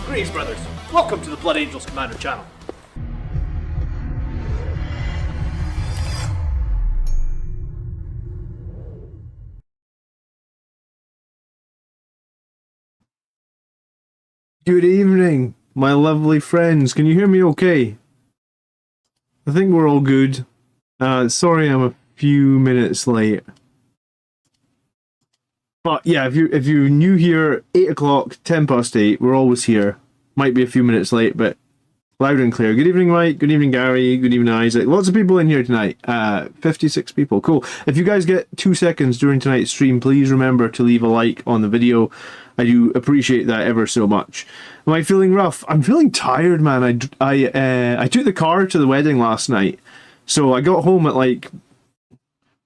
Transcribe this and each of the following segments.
Greetings, brothers. Welcome to the Blood Angels Commander channel. Good evening, my lovely friends. Can you hear me okay? I think we're all good. Sorry I'm a few minutes late. But yeah, if you're new here, 8 o'clock, 10 past 8, we're always here. Might be a few minutes late, but loud and clear. Good evening, Mike. Good evening, Gary. Good evening, Isaac. Lots of people in here tonight. 56 people. Cool. If you guys get 2 seconds during tonight's stream, please remember to leave a like on the video. I do appreciate that ever so much. Am I feeling rough? I'm feeling tired, man. I took the car to the wedding last night. So I got home at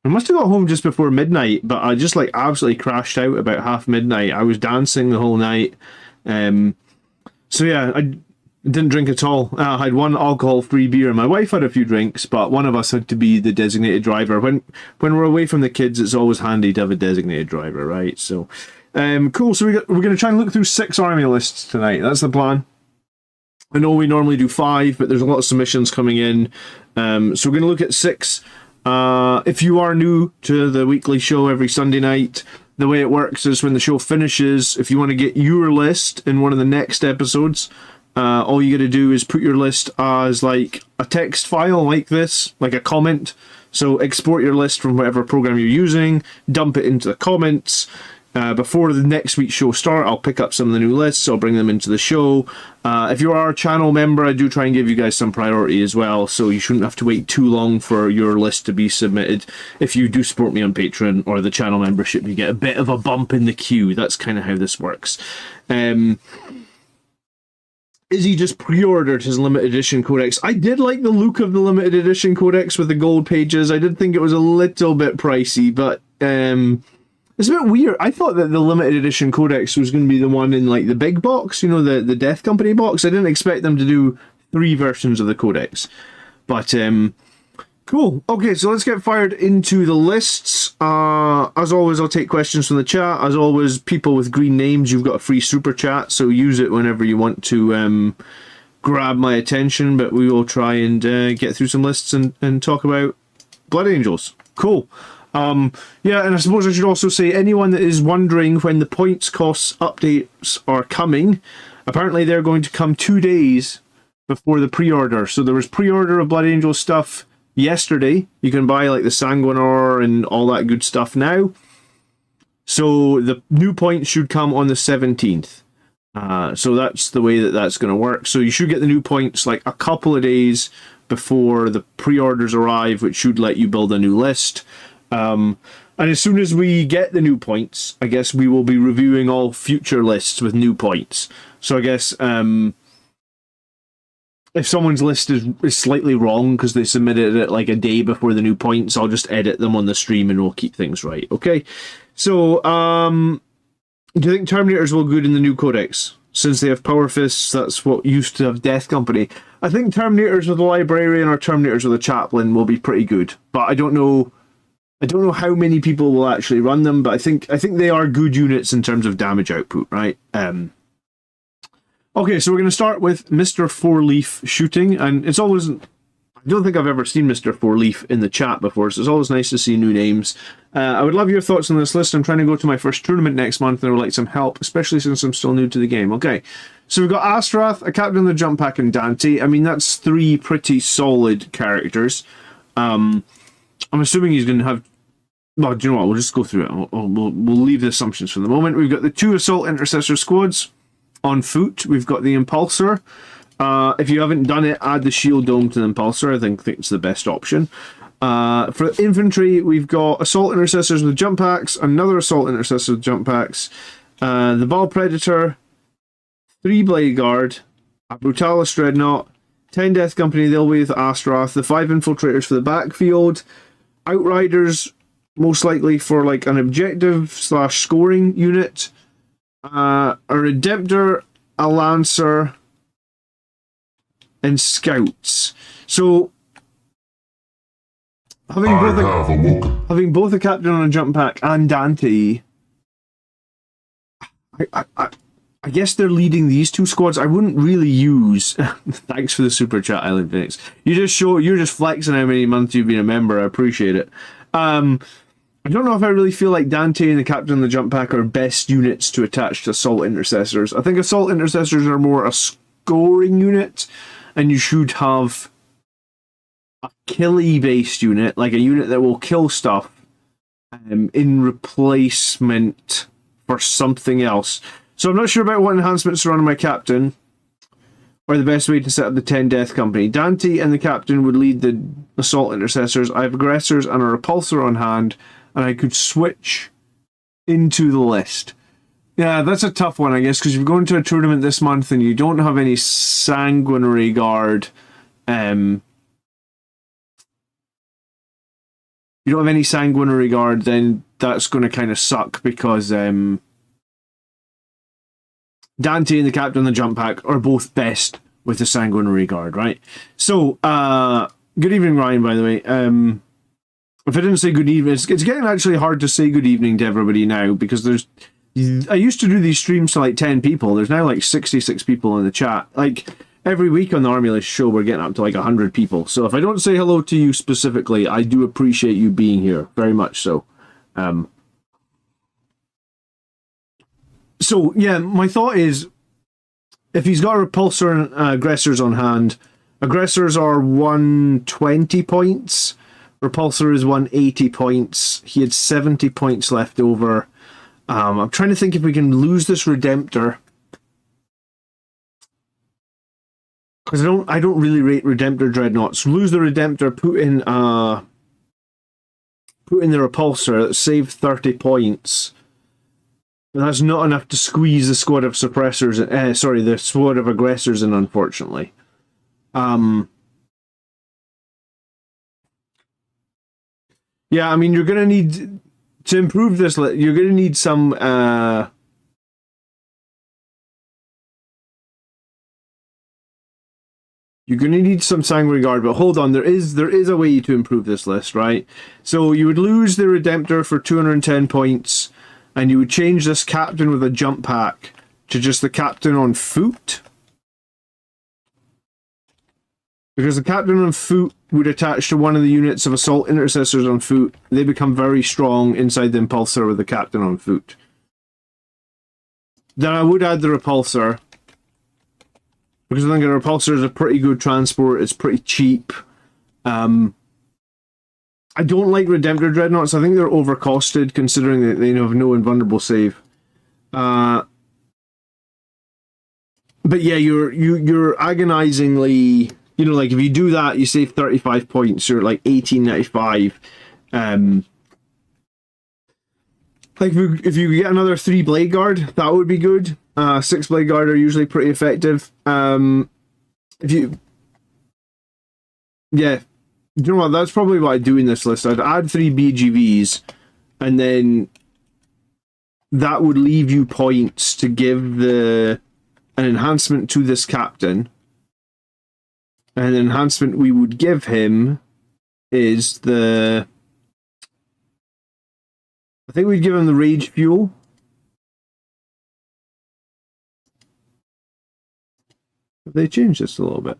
I must have got home just before midnight, but I just absolutely crashed out about half midnight. I was dancing the whole night. So yeah, I didn't drink at all. I had one alcohol-free beer. My wife had a few drinks, but one of us had to be the designated driver. When we're away from the kids, it's always handy to have a designated driver, right? So, cool. So we're going to try and look through 6 army lists tonight. That's the plan. I know we normally do 5, but there's a lot of submissions coming in. So we're going to look at 6. If you are new to the weekly show every Sunday night, the way it works is when the show finishes, if you want to get your list in one of the next episodes, all you got to do is put your list as a text file like this, like a comment. So export your list from whatever program you're using, dump it into the comments. Before the next week's show start, I'll pick up some of the new lists. I'll bring them into the show. If you are a channel member, I do try and give you guys some priority as well, so you shouldn't have to wait too long for your list to be submitted. If you do support me on Patreon or the channel membership, you get a bit of a bump in the queue. That's kind of how this works. Izzy just pre-ordered his limited edition codex. I did like the look of the limited edition codex with the gold pages. I did think it was a little bit pricey, but it's a bit weird. I thought that the limited edition codex was going to be the one in the big box, you know, the Death Company box. I didn't expect them to do 3 versions of the codex. But cool. Okay, so let's get fired into the lists. As always, I'll take questions from the chat. As always, people with green names, you've got a free super chat, so use it whenever you want to grab my attention. But we will try and get through some lists and talk about Blood Angels. Cool. Yeah, and I suppose I should also say, anyone that is wondering when the points costs updates are coming, apparently they're going to come 2 days before the pre-order. So there was pre-order of Blood Angel stuff yesterday. You can buy the Sanguinor and all that good stuff now. So the new points should come on the 17th. So that's the way that's going to work. So you should get the new points a couple of days before the pre-orders arrive, which should let you build a new list. And as soon as we get the new points, I guess we will be reviewing all future lists with new points. So I guess if someone's list is slightly wrong because they submitted it a day before the new points, I'll just edit them on the stream and we'll keep things right. Okay. So do you think Terminators will good in the new codex? Since they have Power Fists, that's what used to have Death Company. I think Terminators with a Librarian or Terminators with a Chaplain will be pretty good, but I don't know how many people will actually run them, but I think they are good units in terms of damage output, right? Okay, so we're going to start with Mr. Four-Leaf shooting, and it's always... I don't think I've ever seen Mr. Four-Leaf in the chat before, so it's always nice to see new names. I would love your thoughts on this list. I'm trying to go to my first tournament next month, and I would like some help, especially since I'm still new to the game. Okay, so we've got Astrath, a Captain of the Jump Pack, and Dante. I mean, that's 3 pretty solid characters. I'm assuming he's going to have... Well, do you know what? We'll just go through it. We'll leave the assumptions for the moment. We've got the 2 Assault Intercessor squads on foot. We've got the Impulsor. If you haven't done it, add the Shield Dome to the Impulsor. I think it's the best option. For infantry, we've got Assault Intercessors with Jump Packs, another Assault Intercessor with Jump Packs, the Ball Predator, 3 Blade Guard, a Brutalis Dreadnought, 10 Death Company, they'll be with Astaroth, the 5 Infiltrators for the backfield, Outriders, most likely for like an objective / scoring unit, a Redemptor, a Lancer, and Scouts. So, having both a Captain on a Jump Pack and Dante, I guess they're leading these two squads. I wouldn't really use. Thanks for the super chat, Island Phoenix. You're just flexing how many months you've been a member. I appreciate it. I don't know if I really feel like Dante and the Captain on the Jump Pack are best units to attach to Assault Intercessors. I think Assault Intercessors are more a scoring unit, and you should have a killy-based unit, like a unit that will kill stuff in replacement for something else. So I'm not sure about what enhancements are on my Captain, or the best way to set up the 10 Death Company. Dante and the Captain would lead the Assault Intercessors. I have Aggressors and a Repulsor on hand, and I could switch into the list. Yeah, that's a tough one, I guess, because you're going to a tournament this month and you don't have any Sanguinary Guard. You don't have any Sanguinary Guard, then that's going to kind of suck, because Dante and the Captain on the Jump Pack are both best with the Sanguinary Guard, right? So, good evening, Ryan, by the way. If I didn't say good evening, it's getting actually hard to say good evening to everybody now, because I used to do these streams to like 10 people. There's now like 66 people in the chat. Like, every week on the Army List show, we're getting up to like 100 people. So if I don't say hello to you specifically, I do appreciate you being here. Very much so. So, yeah, my thought is, if he's got a Repulsor and Aggressors on hand, Aggressors are 120 points, Repulsor is 180 points, he had 70 points left over. I'm trying to think if we can lose this Redemptor, because I don't really rate Redemptor Dreadnoughts. Lose the Redemptor, put in the Repulsor, save 30 points. That's not enough to squeeze the squad of suppressors. The squad of aggressors in, unfortunately. Yeah, I mean, you're going to need to improve this. You're going to need some. You're going to need some Sanguinary Guard, but hold on, there is a way to improve this list, right? So you would lose the Redemptor for 210 points. And you would change this Captain with a Jump Pack to just the Captain on foot. Because the Captain on foot would attach to one of the units of Assault Intercessors on foot. They become very strong inside the Impulsor with the Captain on foot. Then I would add the Repulsor. Because I think the Repulsor is a pretty good transport. It's pretty cheap. I don't like Redemptor Dreadnoughts. I think they're overcosted, considering that they have no invulnerable save. But yeah, you're agonizingly, like if you do that, you save 35 points. You're like 1895. Like if you get another 3 Blade Guard, that would be good. 6 Blade Guard are usually pretty effective. Yeah. You know what, that's probably what I'd do in this list. I'd add 3 BGVs, and then that would leave you points to give an enhancement to this Captain. And the enhancement we would give him is I think we'd give him the Rage Fuel. Have they changed this a little bit?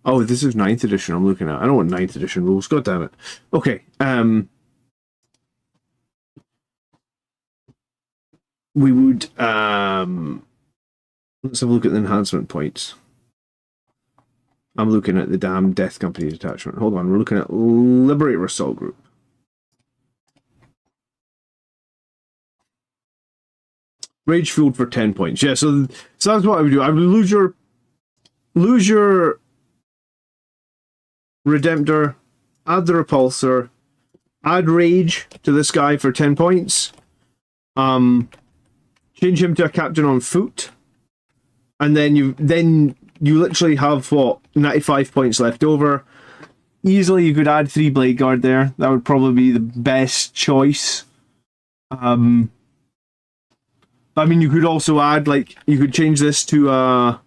Oh, this is 9th edition I'm looking at. I don't want 9th edition rules. God damn it. Okay. We would... let's have a look at the enhancement points. I'm looking at the damn Death Company detachment. Hold on. We're looking at Liberator Assault Group. Rage Fueled for 10 points. Yeah, so that's what I would do. I would lose your Redemptor, add the Repulsor, add Rage to this guy for 10 points, Change him to a captain on foot, and then you literally have what, 95 points left over. Easily, you could add 3 Blade Guard there. That would probably be the best choice. I mean, you could also add, like, you could change this to a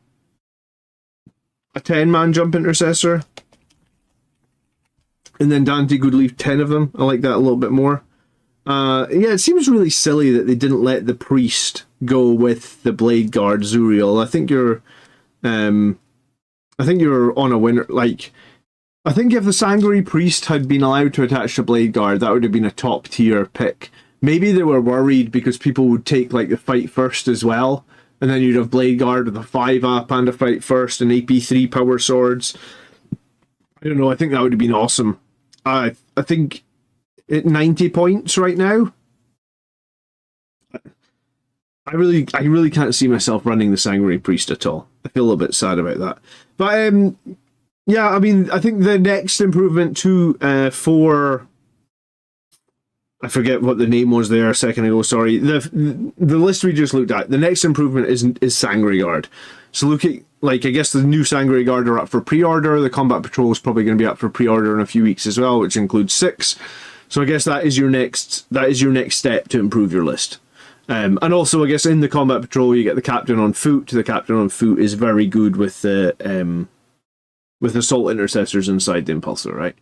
10-man jump intercessor. And then Dante could leave 10 of them. I like that a little bit more. Yeah, it seems really silly that they didn't let the priest go with the Blade Guard Zuriel. I think you're on a winner. Like, I think if the Sangori priest had been allowed to attach to Blade Guard, that would have been a top tier pick. Maybe they were worried because people would take like the fight first as well, and then you'd have Blade Guard with a 5-up and a fight first and AP3 power swords. I don't know. I think that would have been awesome. I think at 90 points right now, I really can't see myself running the Sangori priest at all. I feel a little bit sad about that. But yeah, I mean, I think the next improvement to for, I forget what the name was there a second ago. Sorry, the list we just looked at. The next improvement is Sangori Guard. So look at, like, I guess the new Sangori Guard are up for pre-order. The Combat Patrol is probably going to be up for pre-order in a few weeks as well, which includes 6. So I guess that is your next step to improve your list. And also, I guess in the Combat Patrol you get the Captain on foot. The Captain on foot is very good with the Assault Intercessors inside the Impulsor, right?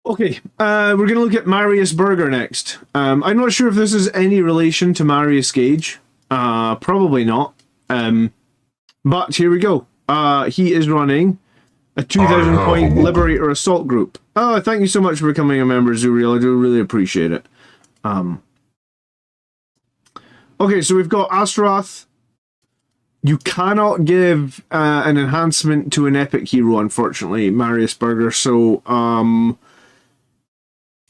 Okay, we're going to look at Marius Berger next. I'm not sure if this is any relation to Marius Gage. Probably not. But here we go. He is running a 2,000 point Liberator Assault Group. Oh, thank you so much for becoming a member, Zuriel. I do really appreciate it. Okay, so we've got Astaroth. You cannot give an enhancement to an epic hero, unfortunately, Marius Berger. So,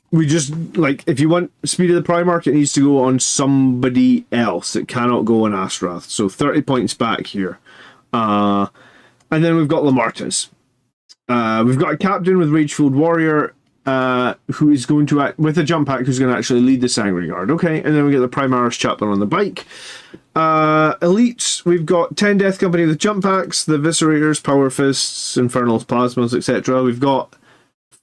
we just, like, if you want Speed of the Primarch, it needs to go on somebody else. It cannot go on Astaroth. So 30 points back here. And then we've got Lamartus. We've got a captain with Rage-Fueled Warrior, who is going to, with a jump pack, who's going to actually lead the Sangori Guard. Okay, and then we get the Primaris Chaplain on the bike. Elites, we've got 10 Death Company with jump packs, the Viscerators, Power Fists, Infernals, Plasmas, etc. We've got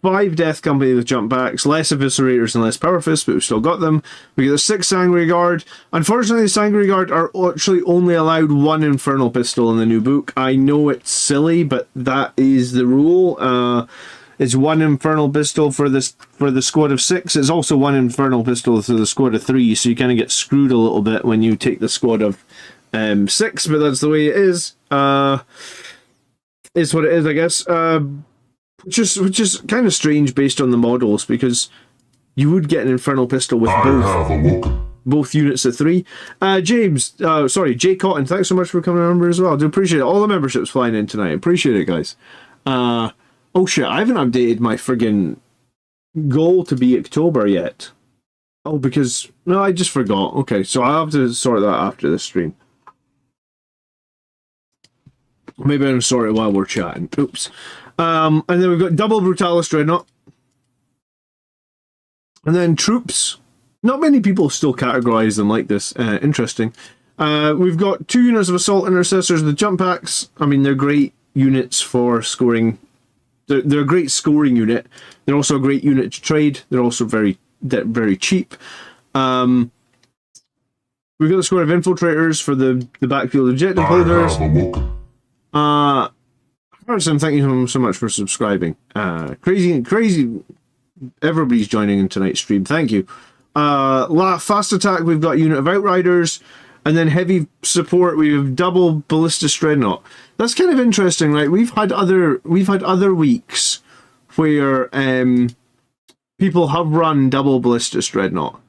5 Death Company with jump packs, less Eviscerators and less Power Fists, but we've still got them. We get the 6 Sangori Guard. Unfortunately, the Sangori Guard are actually only allowed 1 Infernal Pistol in the new book. I know it's silly, but that is the rule. It's 1 Infernal Pistol for the squad of 6. It's also 1 Infernal Pistol for the squad of 3, so you kind of get screwed a little bit when you take the squad of 6, but that's the way it is. It's what it is, I guess. Which is kind of strange based on the models, because you would get an Infernal Pistol with both units at 3. Jay Cotton, thanks so much for coming a member as well. I do appreciate it. All the memberships flying in tonight. Appreciate it, guys. Oh shit, I haven't updated my friggin' goal to be October yet. Oh, because... No, I just forgot. Okay, so I'll have to sort that after this stream. Maybe I'll sort it while we're chatting. Oops. And then we've got Double Brutalis Dreadnought. And then Troops. Not many people still categorize them like this. Interesting. We've got 2 units of Assault Intercessors, the jump packs. I mean, they're great units for scoring... They're a great scoring unit. They're also a great unit to trade. They're also very cheap. We've got the squad of Infiltrators for the backfield objective holders. Harrison, thank you so much for subscribing. Crazy. Everybody's joining in tonight's stream. Thank you. Fast attack, we've got a unit of Outriders. And then heavy support, we have Double Ballistus Dreadnought. That's kind of interesting, right? We've had other weeks where people have run Double Ballistus Dreadnought,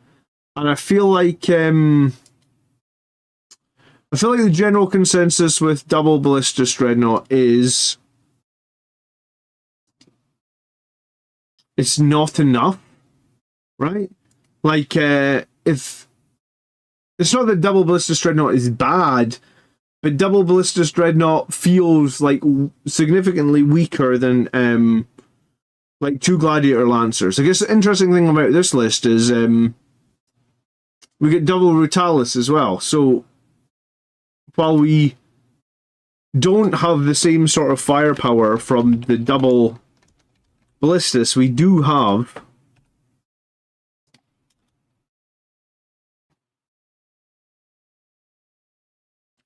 and I feel like the general consensus with Double Ballistus Dreadnought is it's not enough, right? Like if it's not that Double Ballistus Dreadnought is bad, but Double Ballistus Dreadnought feels like significantly weaker than like 2 Gladiator Lancers. I guess the interesting thing about this list is we get double Brutalis as well. So while we don't have the same sort of firepower from the double Ballistas, we do have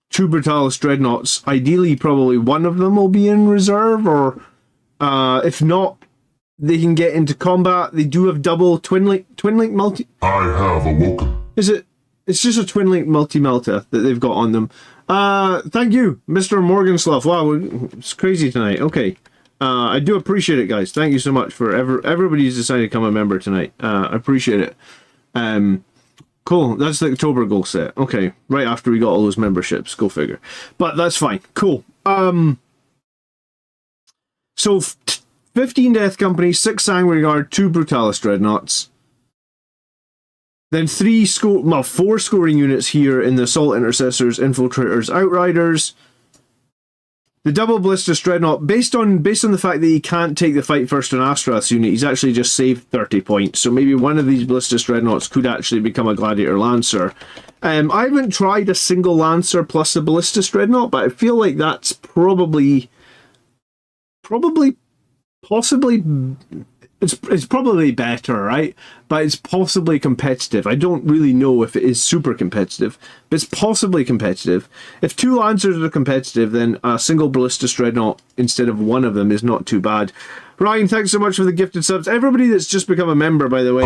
two Brutalis Dreadnoughts. Ideally, probably one of them will be in reserve, or if not, they can get into combat. They do have double twin link multi. I have awoken. Is it? It's just a twin link multi melta that they've got on them. Thank you, Mr. Morganslav. Wow, it's crazy tonight. Okay, I do appreciate it, guys. Thank you so much for everybody's decided to become a member tonight. I appreciate it. Cool. That's the October goal set. Okay, right after we got all those memberships. Go figure. But that's fine. Cool. So 15 Death Company, 6 Sanguinary Guard, 2 Brutalis Dreadnoughts. Then 4 scoring units here in the Assault Intercessors, Infiltrators, Outriders. The double Ballistas Dreadnought, based on the fact that he can't take the Fight First on Astrath's unit, he's actually just saved 30 points. So maybe one of these Ballistas Dreadnoughts could actually become a Gladiator Lancer. I haven't tried a single Lancer plus a Ballistas Dreadnought, but I feel like that's possibly, it's probably better, right? But it's possibly competitive. I don't really know if it is super competitive, but it's possibly competitive. If 2 Lancers are competitive, then a single Ballistas Dreadnought instead of one of them is not too bad. Ryan, thanks so much for the gifted subs. Everybody that's just become a member, by the way,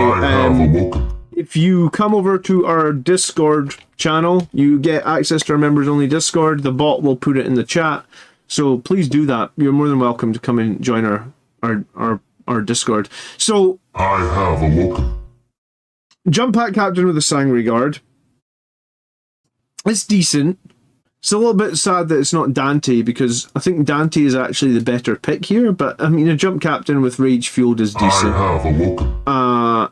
if you come over to our Discord channel, you get access to our members-only Discord. The bot will put it in the chat, so please do that. You're more than welcome to come and join our Discord. So I have awoken. Jump Pack Captain with a Sanguinary Guard. It's decent. It's a little bit sad that it's not Dante, because I think Dante is actually the better pick here, but I mean, a Jump Captain with Rage Fueled is decent. I have awoken.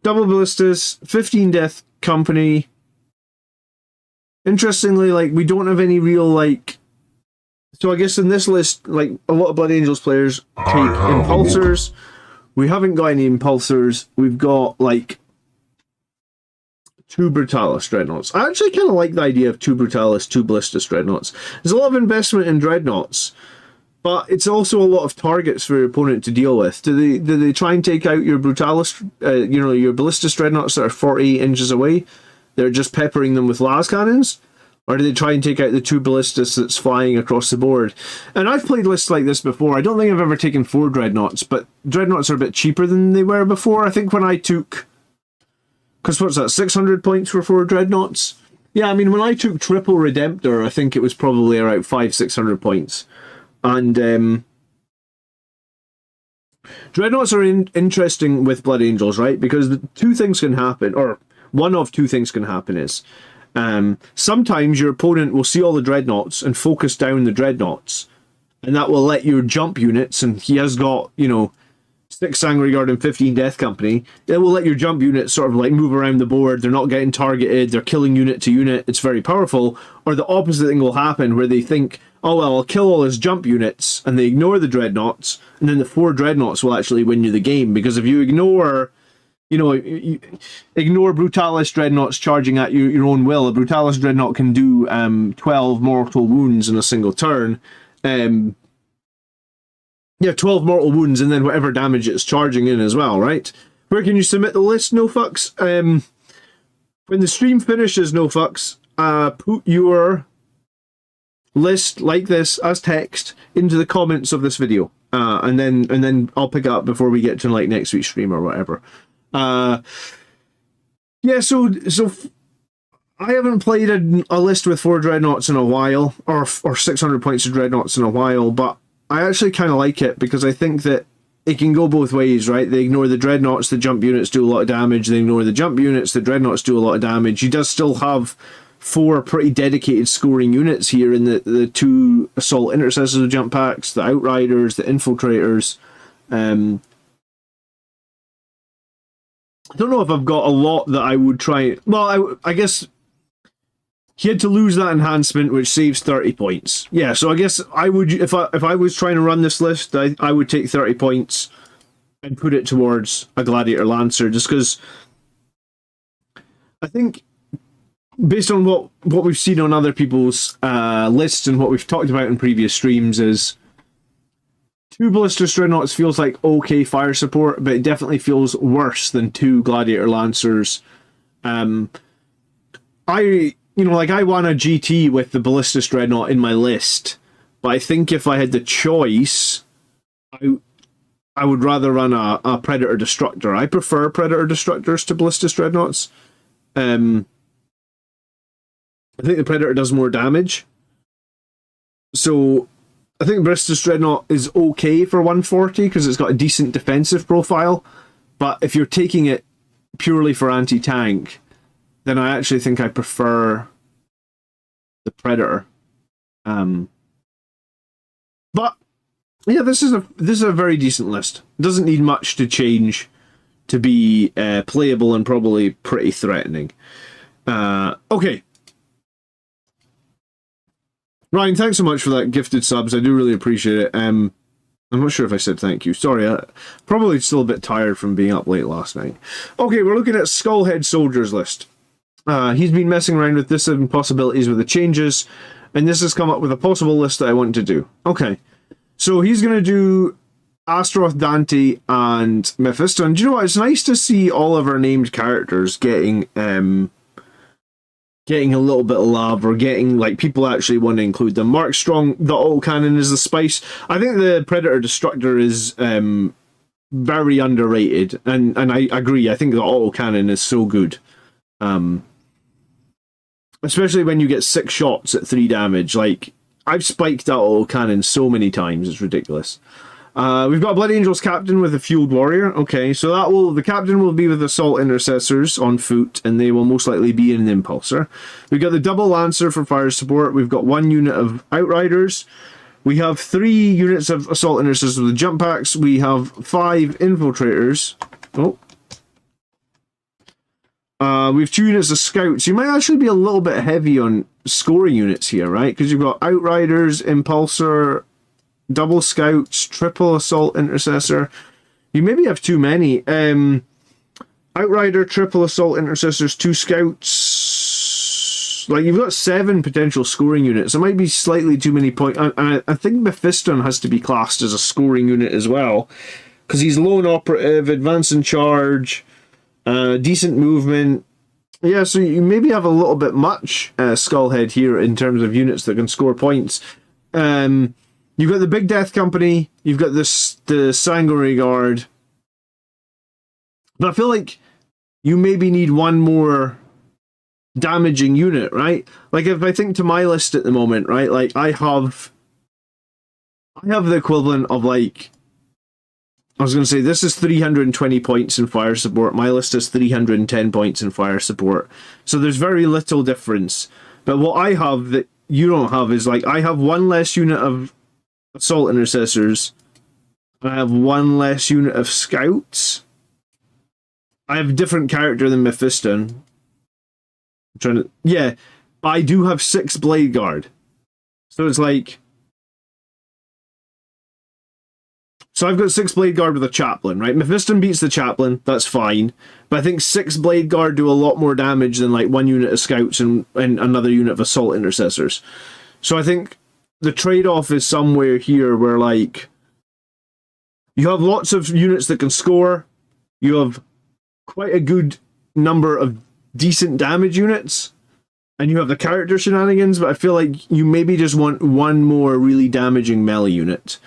Double Ballistas, 15 Death Company. Interestingly, like, we don't have any real, like... So I guess in this list, like, a lot of Blood Angels players take Impulsors. We haven't got any Impulsors. We've got, like, 2 Brutalis Dreadnoughts. I actually kind of like the idea of 2 Brutalis, 2 Ballistas Dreadnoughts. There's a lot of investment in Dreadnoughts, but it's also a lot of targets for your opponent to deal with. Do they try and take out your Brutalis, your Ballistas Dreadnoughts that are 48 inches away? They're just peppering them with las cannons? Or do they try and take out the 2 Ballistas that's flying across the board? And I've played lists like this before. I don't think I've ever taken 4 Dreadnoughts, but Dreadnoughts are a bit cheaper than they were before. I think when I took... Because what's that, 600 points for 4 Dreadnoughts? Yeah, I mean, when I took Triple Redemptor, I think it was probably around 500-600 points. And Dreadnoughts are interesting with Blood Angels, right? Because the 2 things can happen, or one of 2 things can happen is... sometimes your opponent will see all the Dreadnoughts and focus down the Dreadnoughts, and that will let your jump units, and he has got, 6 Sanguinary Guard and 15 Death Company, it will let your jump units sort of like move around the board. They're not getting targeted, they're killing unit to unit, it's very powerful. Or the opposite thing will happen, where they think, oh well, I'll kill all his jump units, and they ignore the Dreadnoughts, and then the 4 Dreadnoughts will actually win you the game, because if you ignore... you ignore Brutalis Dreadnoughts charging at you your own will. A Brutalis Dreadnought can do 12 mortal wounds in a single turn. 12 mortal wounds, and then whatever damage it's charging in as well, right? Where can you submit the list, No Fucks? When the stream finishes, No Fucks, put your list like this as text into the comments of this video, and then I'll pick it up before we get to like next week's stream or whatever. So I haven't played a list with 4 Dreadnoughts in a while, or 600 points of Dreadnoughts in a while, but I actually kind of like it, because I think that it can go both ways, right? They ignore the Dreadnoughts, the jump units do a lot of damage. They ignore the jump units, the Dreadnoughts do a lot of damage. He does still have 4 pretty dedicated scoring units here in the 2 Assault Intercessors with jump packs, the Outriders, the Infiltrators. I don't know if I've got a lot that I would try... Well, I guess he had to lose that enhancement, which saves 30 points. Yeah, so I guess I would... If I was trying to run this list, I would take 30 points and put it towards a Gladiator Lancer, just because I think based on what we've seen on other people's lists and what we've talked about in previous streams is 2 Ballista Dreadnoughts feels like okay fire support, but it definitely feels worse than 2 Gladiator Lancers. I want a GT with the Ballista Dreadnought in my list, but I think if I had the choice, I would rather run a Predator Destructor. I prefer Predator Destructors to Ballista Dreadnoughts. I think the Predator does more damage. So I think Ballista Dreadnought is okay for 140 because it's got a decent defensive profile. But if you're taking it purely for anti-tank, then I actually think I prefer the Predator. But yeah, this is a very decent list. It doesn't need much to change to be playable and probably pretty threatening. Okay. Ryan, thanks so much for that gifted subs. I do really appreciate it. I'm not sure if I said thank you. Sorry, I'm probably still a bit tired from being up late last night. Okay, we're looking at Skullhead Soldier's list. He's been messing around with this and possibilities with the changes, and this has come up with a possible list that I want to do. Okay, so he's going to do Astaroth, Dante, and Mephisto. And do you know what? It's nice to see all of our named characters getting a little bit of love, or getting like people actually want to include them. Mark Strong, the autocannon is the spice. I think the Predator Destructor is very underrated, and I agree. I think the autocannon is so good, especially when you get 6 shots at 3 damage. Like, I've spiked that autocannon so many times, it's ridiculous. We've got Blood Angel's Captain with a Fueled Warrior. Okay, so the Captain will be with Assault Intercessors on foot, and they will most likely be in an Impulsor. We've got the Double Lancer for fire support. We've got 1 unit of Outriders. We have 3 units of Assault Intercessors with the jump packs. We have 5 Infiltrators. We have 2 units of Scouts. You might actually be a little bit heavy on scoring units here, right? Because you've got Outriders, Impulsor, Double Scouts, Triple Assault Intercessor. You maybe have too many. Outrider, Triple Assault Intercessors, 2 Scouts. Like, you've got 7 potential scoring units. It might be slightly too many points. And I think Mephiston has to be classed as a scoring unit as well, because he's lone operative, advance and charge, decent movement. Yeah, so you maybe have a little bit much Skullhead here in terms of units that can score points. You've got the Big Death Company, you've got the Sanguinary Guard. But I feel like you maybe need 1 more damaging unit, right? Like, if I think to my list at the moment, right, like I have the equivalent of, like, I was going to say, this is 320 points in fire support. My list is 310 points in fire support. So there's very little difference. But what I have that you don't have is, like, I have 1 less unit of Assault Intercessors. I have 1 less unit of Scouts. I have a different character than Mephiston. I'm trying to... Yeah, but I do have 6 Blade Guard. So it's like... So I've got 6 Blade Guard with a Chaplain, right? Mephiston beats the Chaplain, that's fine. But I think 6 Blade Guard do a lot more damage than, like, 1 unit of Scouts and another unit of Assault Intercessors. So I think the trade-off is somewhere here where, like, you have lots of units that can score. You have quite a good number of decent damage units. And you have the character shenanigans, but I feel like you maybe just want 1 more really damaging melee unit.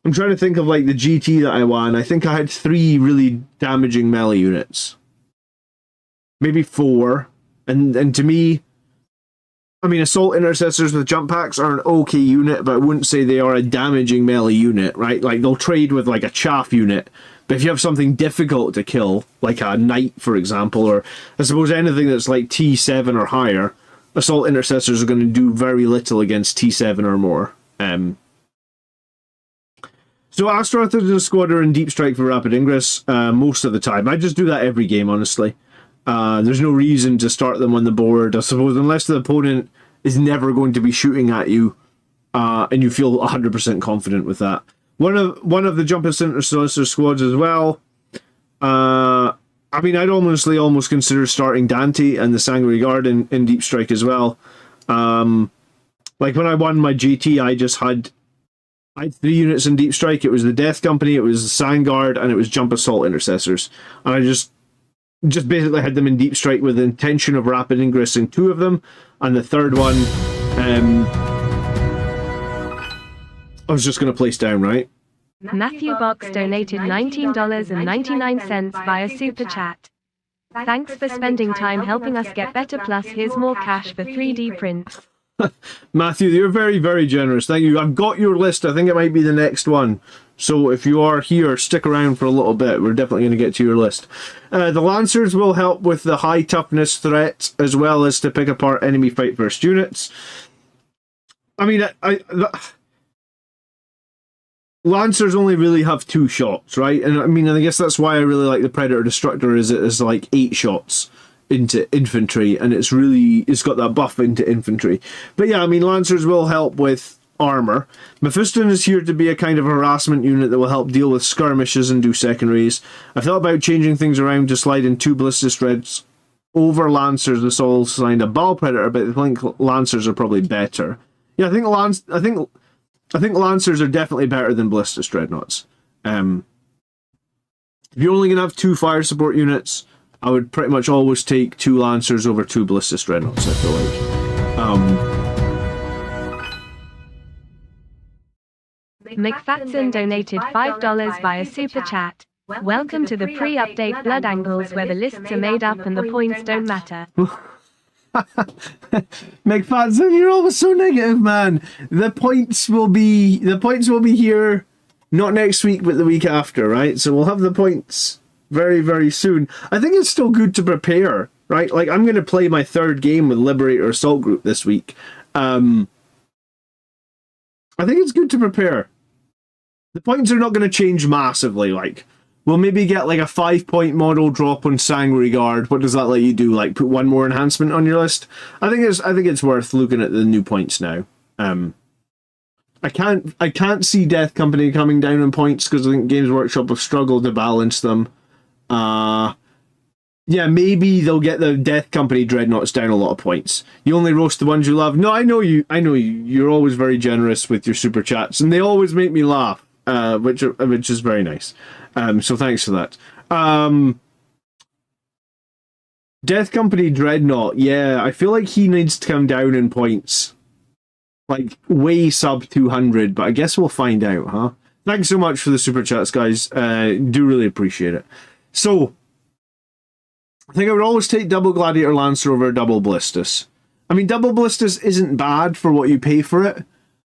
I'm trying to think of, like, the GT that I won. I think I had 3 really damaging melee units. Maybe 4. And to me, I mean, Assault Intercessors with jump packs are an okay unit, but I wouldn't say they are a damaging melee unit, right? Like, they'll trade with, like, a chaff unit. But if you have something difficult to kill, like a Knight, for example, or I suppose anything that's like T7 or higher, Assault Intercessors are going to do very little against T7 or more. So Astaroth is a squadron and Deep Strike for rapid ingress most of the time. I just do that every game, honestly. There's no reason to start them on the board, I suppose, unless the opponent is never going to be shooting at you, and you feel 100% confident with that. One of the Jump Intercessor squads as well. I mean, I'd almost consider starting Dante and the Sanguinary Guard in Deep Strike as well. Like when I won my GT, I had 3 units in Deep Strike. It was the Death Company, it was the Sandguard, and it was Jump Assault Intercessors. And I just basically had them in Deep Strike with the intention of rapid ingressing 2 of them, and the third one, I was just going to place down, right? Matthew Box donated $19.99 via Super Chat. Thanks for spending time helping us get better, plus here's more cash for 3D prints. Matthew, you're very, very generous. Thank you. I've got your list. I think it might be the next one. So if you are here, stick around for a little bit. We're definitely going to get to your list. The Lancers will help with the high toughness threat, as well as to pick apart enemy fight first units. I mean, Lancers only really have 2 shots, right? And I mean, I guess that's why I really like the Predator Destructor, is it is like 8 shots into infantry, and it's got that buff into infantry. But yeah, I mean, Lancers will help with armor. Mephiston is here to be a kind of harassment unit that will help deal with skirmishes and do secondaries. I thought about changing things around to slide in 2 Ballistic Dreads over Lancers. This all signed a Ball Predator, but I think Lancers are probably better. Yeah, I think Lancers are definitely better than Ballistic Dreadnoughts. If you're only going to have 2 fire support units, I would pretty much always take 2 Lancers over 2 Ballistic Dreadnoughts, I feel like. McFatson donated $5 via Super Chat. Welcome to the pre-update Blood Angles, where the lists are made up and the points don't matter. McFadden, you're always so negative, man. The points will be here, not next week, but the week after, right? So we'll have the points very, very soon. I think it's still good to prepare, right? Like, I'm going to play my 3rd game with Liberator Assault Group this week. I think it's good to prepare. The points are not going to change massively. Like, we'll maybe get like a 5-point model drop on Sanguinary Guard. What does that let you do? Like, put 1 more enhancement on your list? I think it's worth looking at the new points now. I can't see Death Company coming down in points because I think Games Workshop have struggled to balance them. Yeah, maybe they'll get the Death Company Dreadnoughts down a lot of points. You only roast the ones you love. No, I know you. You're always very generous with your super chats, and they always make me laugh, which is very nice. So thanks for that. Death Company Dreadnought, yeah, I feel like he needs to come down in points. Like, way sub 200, but I guess we'll find out, huh? Thanks so much for the super chats, guys. Do really appreciate it. So, I think I would always take double Gladiator Lancer over double Ballistus. I mean, double Ballistus isn't bad for what you pay for it,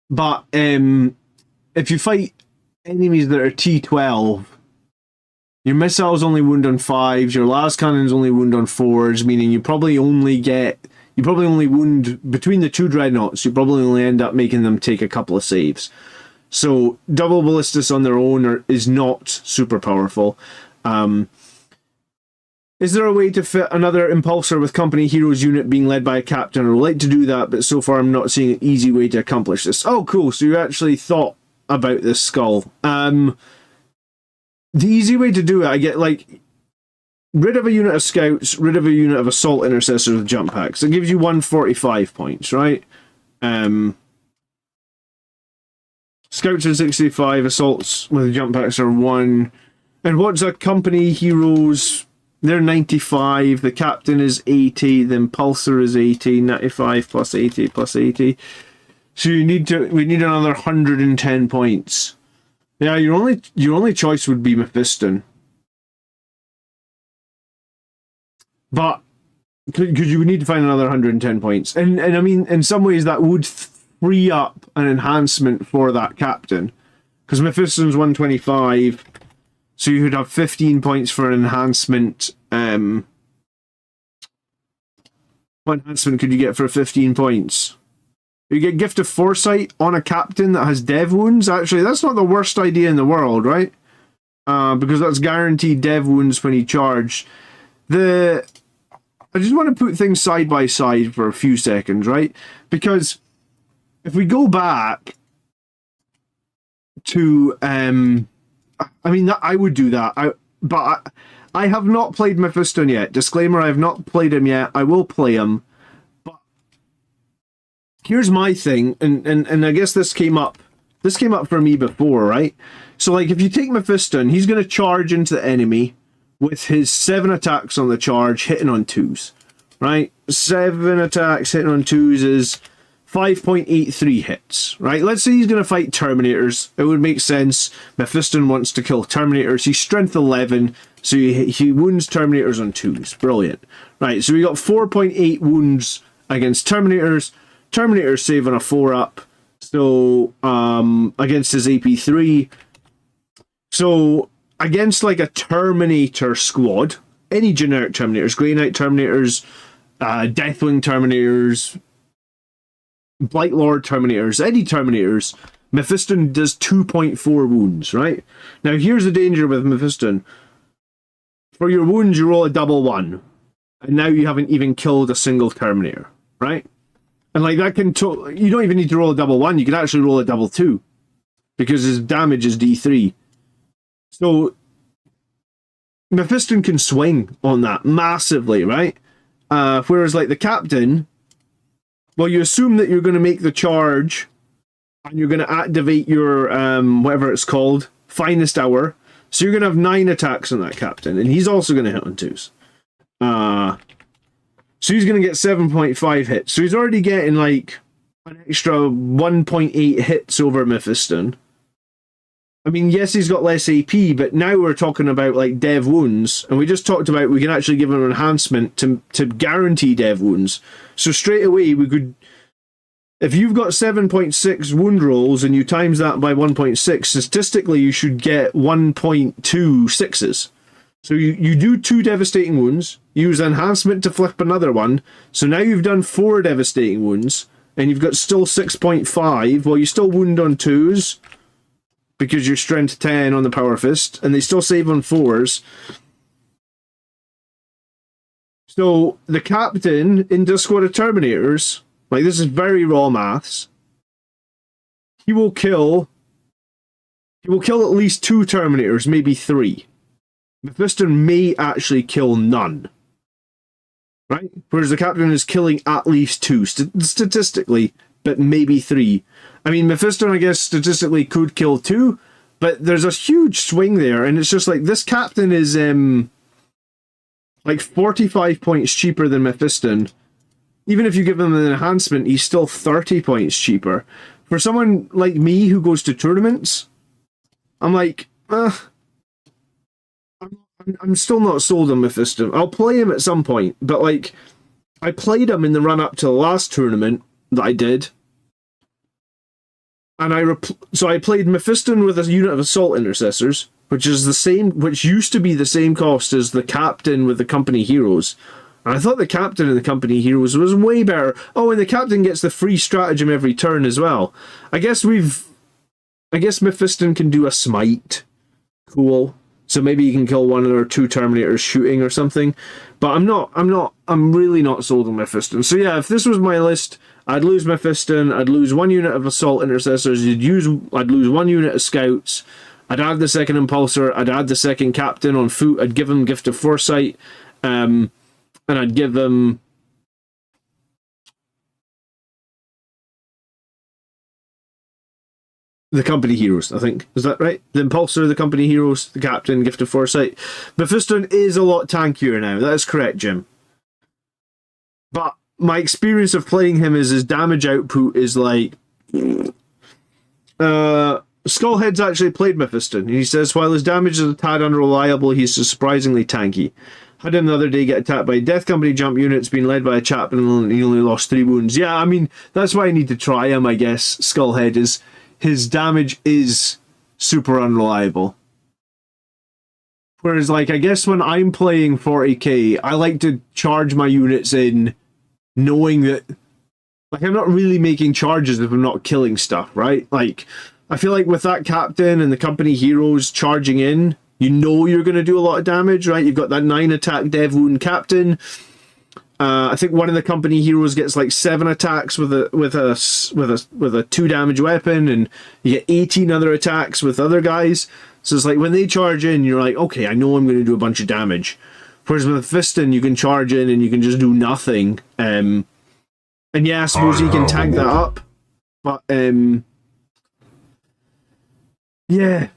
but if you fight enemies that are T12, your missiles only wound on 5s, your las cannons only wound on 4s, meaning you probably only wound, between the 2 dreadnoughts, you probably only end up making them take a couple of saves. So double Ballistus on their own is not super powerful. Is there a way to fit another Impulsor with Company Heroes unit being led by a captain? I would like to do that, but so far I'm not seeing an easy way to accomplish this. Oh, cool. So you actually thought about this skull. The easy way to do it, I get, like, rid of a unit of scouts, rid of a unit of assault intercessors with jump packs. It gives you 145 points, right? Scouts are 65, assaults with jump packs are 1. And what's a Company Heroes? They're 95, the captain is 80, the impulsor is 80, 95 plus 80 plus 80. So we need another 110 points. Yeah, your only choice would be Mephiston. But because you would need to find another 110 points. And I mean, in some ways that would free up an enhancement for that captain. Because Mephiston's 125. So you would have 15 points for an enhancement. What enhancement could you get for 15 points? You get Gift of Foresight on a captain that has dev wounds. Actually, that's not the worst idea in the world, right? Because that's guaranteed dev wounds when you charge. I just want to put things side by side for a few seconds, right? Because if we go back to... I mean, I would do that. I have not played Mephiston yet. Disclaimer, I have not played him yet. I will play him. But here's my thing, and I guess this came up for me before, right? So, like, if you take Mephiston, he's going to charge into the enemy with his 7 attacks on the charge, hitting on 2s, right? 7 attacks, hitting on 2s is 5.83 hits, right? Let's say he's going to fight Terminators. It would make sense. Mephiston wants to kill Terminators. He's strength 11, so he wounds Terminators on 2s. Brilliant. Right, so we got 4.8 wounds against Terminators. Terminators save on a 4-up. So, against his AP3. So, against like a Terminator squad, any generic Terminators, Grey Knight Terminators, Deathwing Terminators, Blight Lord Terminators, any Terminators, Mephiston does 2.4 wounds, right? Now, here's the danger with Mephiston. For your wounds, you roll a double 1. And now you haven't even killed a single Terminator, right? And like that can, you don't even need to roll a double 1. You can actually roll a double 2 because his damage is D3. So Mephiston can swing on that massively, right? Whereas like the captain, well, you assume that you're going to make the charge and you're going to activate your whatever it's called, finest hour. So you're going to have 9 attacks on that captain, and he's also going to hit on 2s. So he's going to get 7.5 hits. So he's already getting like an extra 1.8 hits over Mephiston. I mean, yes, he's got less AP, but now we're talking about like dev wounds, and we just talked about we can actually give him an enhancement to guarantee dev wounds. So straight away we could, if you've got 7.6 wound rolls and you times that by 1.6, statistically you should get 1.2 sixes. So you do 2 devastating wounds, use enhancement to flip another one, so now you've done 4 devastating wounds, and you've got still 6.5, well, you still wound on 2s, because you're strength 10 on the Power Fist, and they still save on 4s. So the captain into a squad of Terminators, like this is very raw maths, he will kill at least 2 Terminators, maybe 3. Mephiston may actually kill none, right? Whereas the captain is killing at least 2 statistically, but maybe 3. I mean, Mephiston, I guess, statistically could kill 2, but there's a huge swing there, and it's just like, this captain is like 45 points cheaper than Mephiston. Even if you give him an enhancement, he's still 30 points cheaper. For someone like me who goes to tournaments, I'm like, I'm still not sold on Mephiston. I'll play him at some point, but like, I played him in the run-up to the last tournament that I did, and so I played Mephiston with a unit of Assault Intercessors, which used to be the same cost as the captain with the Company Heroes. And I thought the captain in the Company Heroes was way better. Oh, and the captain gets the free stratagem every turn as well. I guess Mephiston can do a smite. Cool. So maybe you can kill 1 or 2 Terminators shooting or something. But I'm really not sold on Mephiston. So yeah, if this was my list, I'd lose Mephiston, I'd lose 1 unit of Assault Intercessors, I'd lose 1 unit of Scouts, I'd add the 2nd Impulsor, I'd add the 2nd Captain on foot, I'd give him Gift of Foresight, and I'd give him the Company Heroes, I think. Is that right? The Impulsor, the Company Heroes, the Captain, Gift of Foresight. Mephiston is a lot tankier now. That is correct, Jim. But my experience of playing him is his damage output is like... Skullhead's actually played Mephiston. He says, while his damage is a tad unreliable, he's surprisingly tanky. Had him the other day get attacked by a Death Company jump units, being led by a chaplain, and he only lost 3 wounds. Yeah, I mean, that's why I need to try him, I guess. Skullhead is... His damage is super unreliable. Whereas, like, I guess when I'm playing 40k, I like to charge my units in knowing that, like, I'm not really making charges if I'm not killing stuff, right? Like, I feel like with that captain and the Company Heroes charging in, you know you're going to do a lot of damage, right? You've got that 9 attack dev wound captain. I think one of the company heroes gets like 7 attacks with a 2 damage weapon, and you get 18 other attacks with other guys. So it's like when they charge in, you're like, okay, I know I'm going to do a bunch of damage. Whereas with Fiston, you can charge in and you can just do nothing. And yeah, I suppose you can tank that up, but yeah,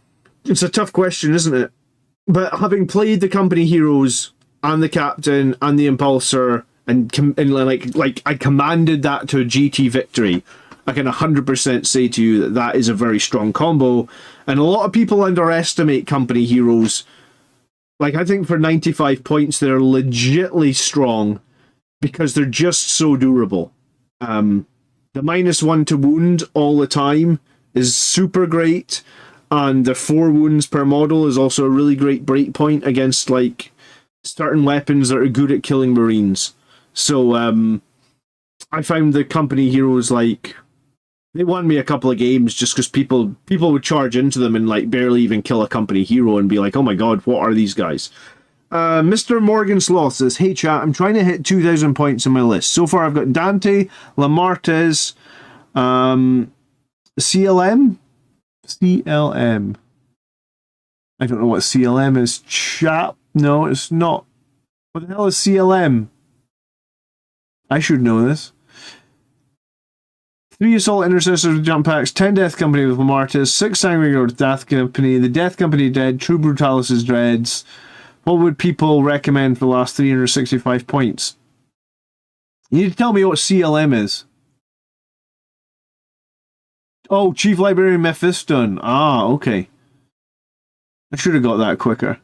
it's a tough question, isn't it? But having played the company heroes and the captain and the impulsor, and like I commanded that to a GT victory, I can 100% say to you that that is a very strong combo. And a lot of people underestimate company heroes. Like, I think for 95 points, they're legitly strong because they're just so durable. The -1 to wound all the time is super great. And the 4 wounds per model is also a really great breakpoint against, like, certain weapons that are good at killing Marines. So, I found the company heroes, like, they won me a couple of games just because people would charge into them and, like, barely even kill a company hero and be like, oh my god, what are these guys? Mr. Morgan Sloth says, hey chat, I'm trying to hit 2,000 points on my list. So far I've got Dante, Lamartez, CLM? CLM. I don't know what CLM is. Chap? No, it's not. What the hell is CLM? I should know this. 3 Assault Intercessors with jump packs, 10 Death Company with Lamartis, 6 Sangreguard with Death Company, the Death Company dead, True Brutalis' dreads. What would people recommend for the last 365 points? You need to tell me what CLM is. Oh, Chief Librarian Mephiston. Ah, okay. I should have got that quicker.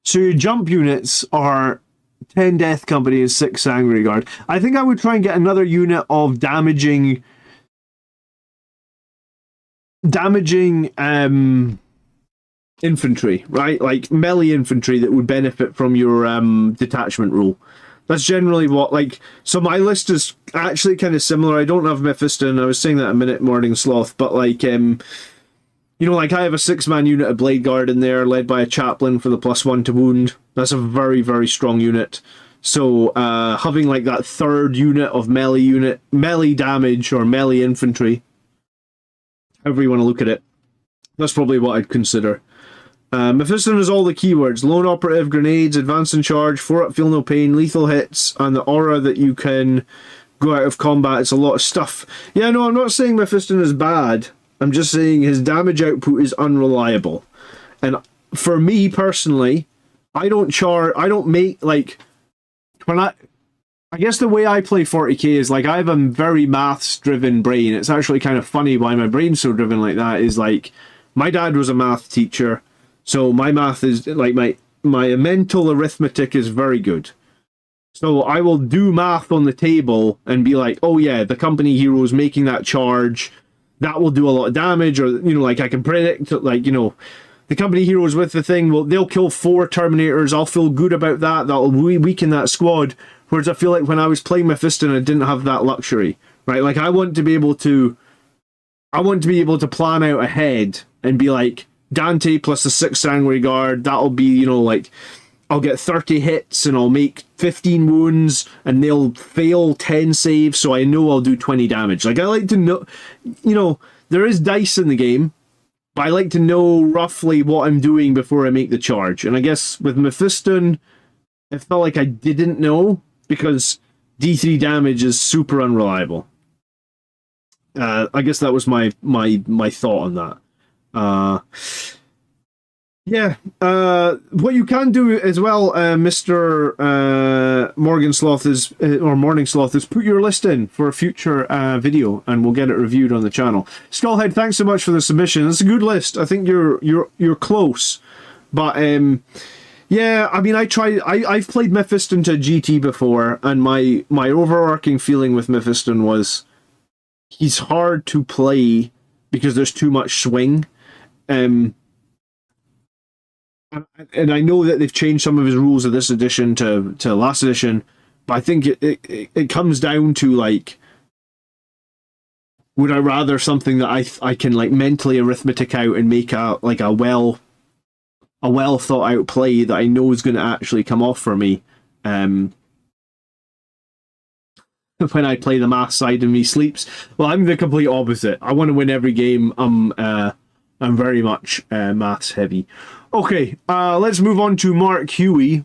So your jump units are 10 Death Company and 6 Sangreguard. I think I would try and get another unit of damaging infantry, right? Like melee infantry that would benefit from your detachment rule. That's generally what, like, so my list is actually kind of similar. I don't have Mephiston, I was saying that a minute, Morning Sloth, but like, you know, like I have a 6-man unit of Blade Guard in there, led by a chaplain for the +1 to wound. That's a very, very strong unit. So having like that 3rd unit of melee damage or melee infantry, however you want to look at it, that's probably what I'd consider. Mephiston has all the keywords: lone operative, grenades, advance and charge, 4-up, feel no pain, lethal hits, and the aura that you can go out of combat. It's a lot of stuff. Yeah, no, I'm not saying Mephiston is bad. I'm just saying his damage output is unreliable. And for me personally, I don't make, like, when I guess the way I play 40k is, like, I have a very maths-driven brain. It's actually kind of funny why my brain's so driven like that, is, like, my dad was a math teacher, so my math is, like, my mental arithmetic is very good. So I will do math on the table and be like, oh yeah, the company hero is making that charge, that will do a lot of damage, or, you know, like, I can predict, like, you know, the company heroes with the thing, well, they'll kill 4 Terminators, I'll feel good about that, that'll weaken that squad. Whereas I feel like when I was playing Mephiston, I didn't have that luxury, right? Like, I want to be able to plan out ahead and be like, Dante plus the 6 Sangreguard, that'll be, you know, like, I'll get 30 hits and I'll make 15 wounds and they'll fail 10 saves, so I know I'll do 20 damage. Like, I like to know, you know, there is dice in the game, but I like to know roughly what I'm doing before I make the charge. And I guess with Mephiston, it felt like I didn't know, because D3 damage is super unreliable. I guess that was my thought on that. Yeah, what you can do as well, Mr. Morgan Sloth is, or Morning Sloth, is put your list in for a future video, and we'll get it reviewed on the channel. Skullhead, thanks so much for the submission. It's a good list. I think you're close, but yeah, I mean, I've played Mephiston to GT before, and my overarching feeling with Mephiston was he's hard to play because there's too much swing. And I know that they've changed some of his rules of this edition to last edition, but I think it comes down to, like, would I rather something that I can like mentally arithmetic out and make a well thought out play that I know is going to actually come off for me when I play the math side and me sleeps. Well, I'm the complete opposite. I want to win every game. I'm very much maths heavy. Okay, let's move on to Mark Huey.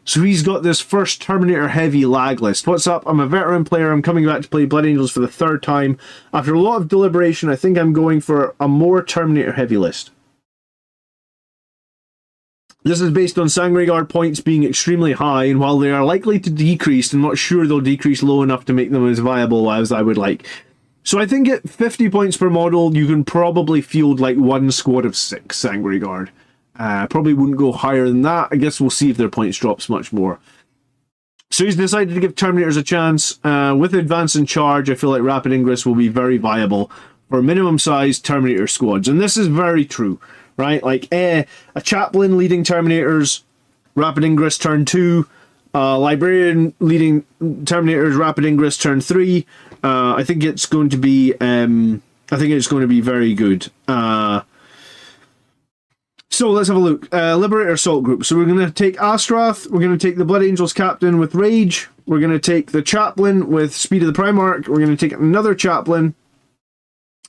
So he's got this first Terminator heavy lag list. What's up? I'm a veteran player. I'm coming back to play Blood Angels for the third time. After a lot of deliberation, I think I'm going for a more Terminator heavy list. This is based on Sangregard points being extremely high, and while they are likely to decrease, I'm not sure they'll decrease low enough to make them as viable as I would like. So I think at 50 points per model, you can probably field like one squad of 6 Sangregard. Probably wouldn't go higher than that. I guess we'll see if their points drops much more. So he's decided to give Terminators a chance. With Advance and Charge, I feel like Rapid Ingress will be very viable for minimum size Terminator squads. And this is very true, right? Like a Chaplain leading Terminators, Rapid Ingress turn 2, Librarian leading Terminators, Rapid Ingress turn 3. I think it's going to be very good. So let's have a look. Liberator Assault Group. So we're going to take Astrath. We're going to take the Blood Angels Captain with Rage. We're going to take the Chaplain with Speed of the Primarch. We're going to take another Chaplain.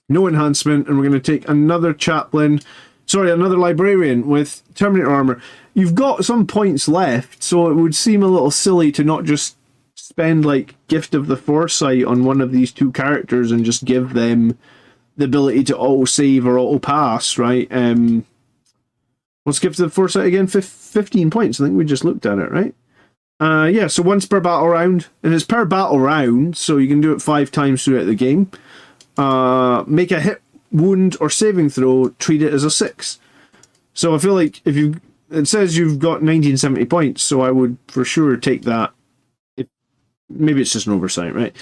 No enhancement. And we're going to take another Chaplain. Sorry, another Librarian with Terminator Armor. You've got some points left, so it would seem a little silly to not just spend like Gift of the Foresight on one of these two characters and just give them the ability to auto-save or auto-pass, right? What's Gift of the Foresight again? 15 points. I think we just looked at it, right? Yeah, so once per battle round. And it's per battle round, so you can do it 5 times throughout the game. Make a hit, wound, or saving throw, treat it as a 6. So I feel like it says you've got 1970 points, so I would for sure take that. Maybe it's just an oversight, right?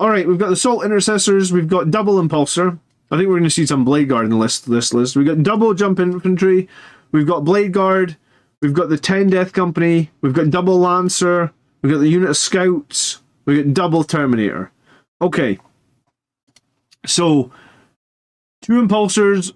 Alright, we've got the Assault Intercessors, we've got double Impulsor. I think we're going to see some Blade Guard in this list. We've got double Jump Infantry, we've got Blade Guard, we've got the 10 Death Company, we've got double Lancer, we've got the unit of Scouts, we've got double Terminator. Okay. So, 2 Impulsors,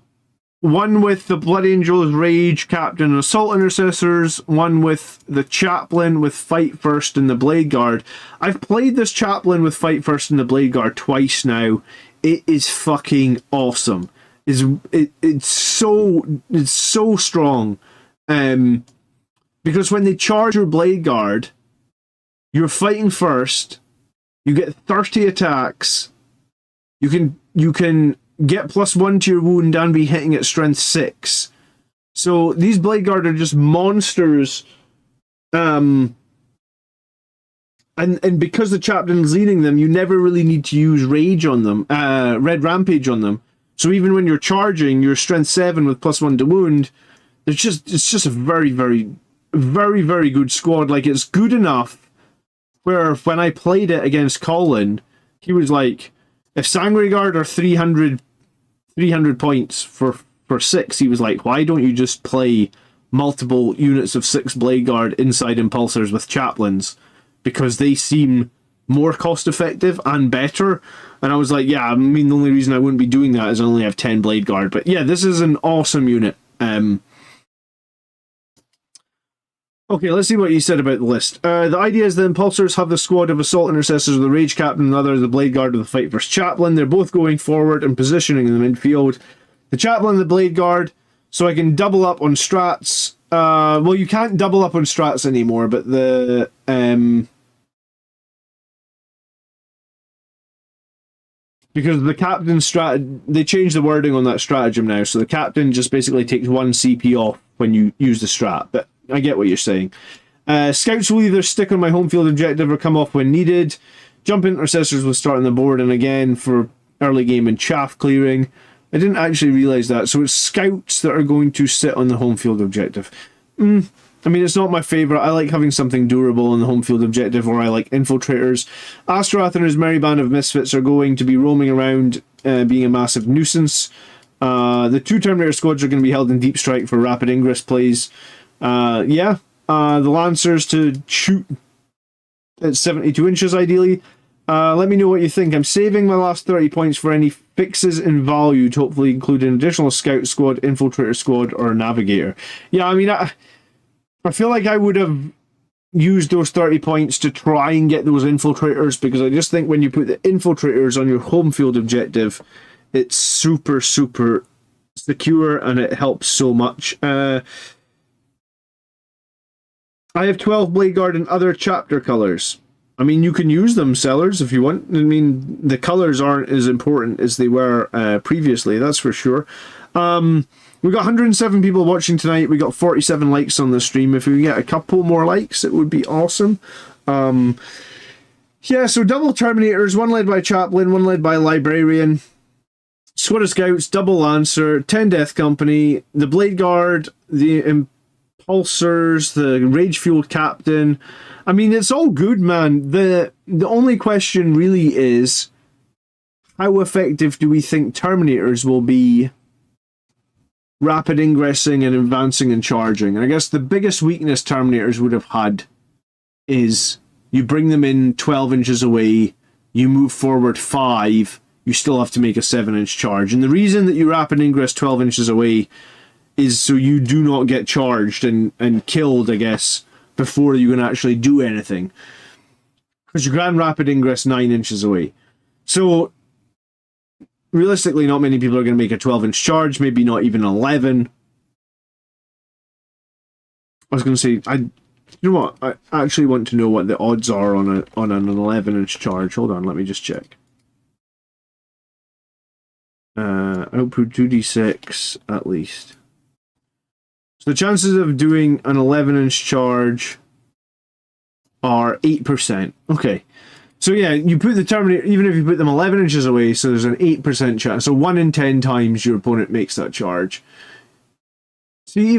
1 with the Blood Angels, Rage, Captain, and Assault Intercessors, 1 with the Chaplain with Fight First and the Blade Guard. I've played this Chaplain with Fight First and the Blade Guard twice now. It is fucking awesome. It's so strong. Because when they charge your Blade Guard, you're fighting first, you get 30 attacks, you can get +1 to your wound and be hitting at strength 6. So these Blade Guard are just monsters. And because the Chaplain's leading them, you never really need to use Rage on them, Red Rampage on them. So even when you're charging, you're strength 7 with +1 to wound. It's just a very, very, very, very good squad. Like, it's good enough where when I played it against Colin, he was like, if Sangregard are 300 points for 6, he was like, why don't you just play multiple units of 6 Blade Guard inside Impulsors with Chaplains? Because they seem more cost effective and better. And I was like, yeah, I mean, the only reason I wouldn't be doing that is I only have 10 Blade Guard. But yeah, this is an awesome unit. Okay, let's see what you said about the list. The idea is the Impulsors have the squad of Assault Intercessors with the Rage Captain and the other the Blade Guard with the Fight First Chaplain. They're both going forward and positioning in the midfield. The Chaplain and the Blade Guard, so I can double up on strats. Well, you can't double up on strats anymore, but the... because the Captain they changed the wording on that stratagem now, so the Captain just basically takes 1 CP off when you use the strat, but I get what you're saying. Scouts will either stick on my home field objective or come off when needed. Jump Intercessors will start on the board, and again for early game and chaff clearing. I didn't actually realise that, so it's Scouts that are going to sit on the home field objective. I mean, it's not my favourite. I like having something durable on the home field objective, or I like infiltrators. Astrath and his merry band of misfits are going to be roaming around, being a massive nuisance. The 2 Terminator squads are going to be held in deep strike for rapid ingress plays. The Lancers to shoot at 72 inches, ideally. Let me know what you think. I'm saving my last 30 points for any fixes in value to hopefully include an additional scout squad, infiltrator squad, or a navigator. Yeah, I mean, I feel like I would have used those 30 points to try and get those infiltrators, because I just think when you put the infiltrators on your home field objective, it's super, super secure and it helps so much. I have 12 Blade Guard and other chapter colors. I mean, you can use them, sellers, if you want. I mean, the colors aren't as important as they were previously, that's for sure. We got 107 people watching tonight. We got 47 likes on the stream. If we get a couple more likes, it would be awesome. Yeah, so double Terminators, one led by Chaplain, one led by Librarian. Squad of Scouts, double Lancer, 10 Death Company, the Blade Guard, the Impulsors, the Rage-Fueled Captain. I mean, it's all good, man. The only question really is, how effective do we think Terminators will be rapid ingressing and advancing and charging? And I guess the biggest weakness Terminators would have had is you bring them in 12 inches away, you move forward 5, you still have to make a 7-inch charge. And the reason that you rapid ingress 12 inches away is so you do not get charged and killed, I guess, before you can actually do anything. Because your grand rapid ingress 9 inches away. So, realistically, not many people are going to make a 12-inch charge, maybe not even 11. I was going to say, you know what? I actually want to know what the odds are on an 11-inch charge. Hold on, let me just check. Output 2d6 at least. So the chances of doing an 11-inch charge are 8%. Okay. So yeah, you put the Terminator, even if you put them 11 inches away, so there's an 8% chance. So 1 in 10 times your opponent makes that charge. See,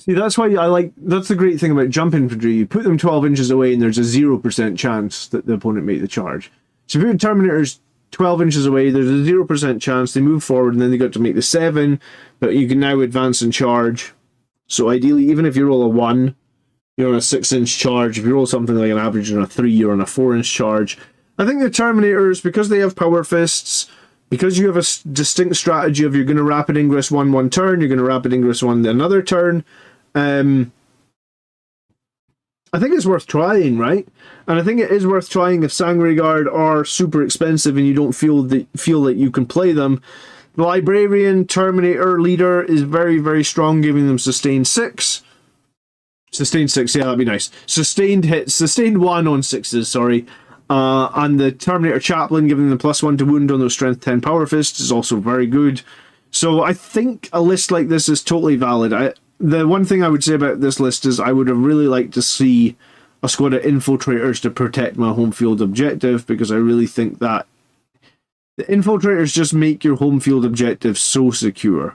that's why that's the great thing about jump infantry. You put them 12 inches away and there's a 0% chance that the opponent make the charge. So if you put Terminators 12 inches away, there's a 0% chance they move forward and then they got to make the 7, but you can now advance and charge. So ideally, even if you roll a 1, you're on a 6-inch charge. If you roll something like an average on a 3, you're on a 4-inch charge. I think the Terminators, because they have power fists, because you have a distinct strategy of you're going to rapid ingress one turn, you're going to rapid ingress one another turn, I think it's worth trying, right? And I think it is worth trying if Sangre Guard are super expensive and you don't feel that you can play them. The Librarian Terminator leader is very, very strong, giving them sustained 6. Sustained 6, yeah, that'd be nice. Sustained hits, sustained 1 on 6s, sorry. And the Terminator Chaplain, giving them +1 to wound on those strength 10 power fists, is also very good. So I think a list like this is totally valid. The one thing I would say about this list is I would have really liked to see a squad of infiltrators to protect my home field objective, because I really think that the infiltrators just make your home field objective so secure.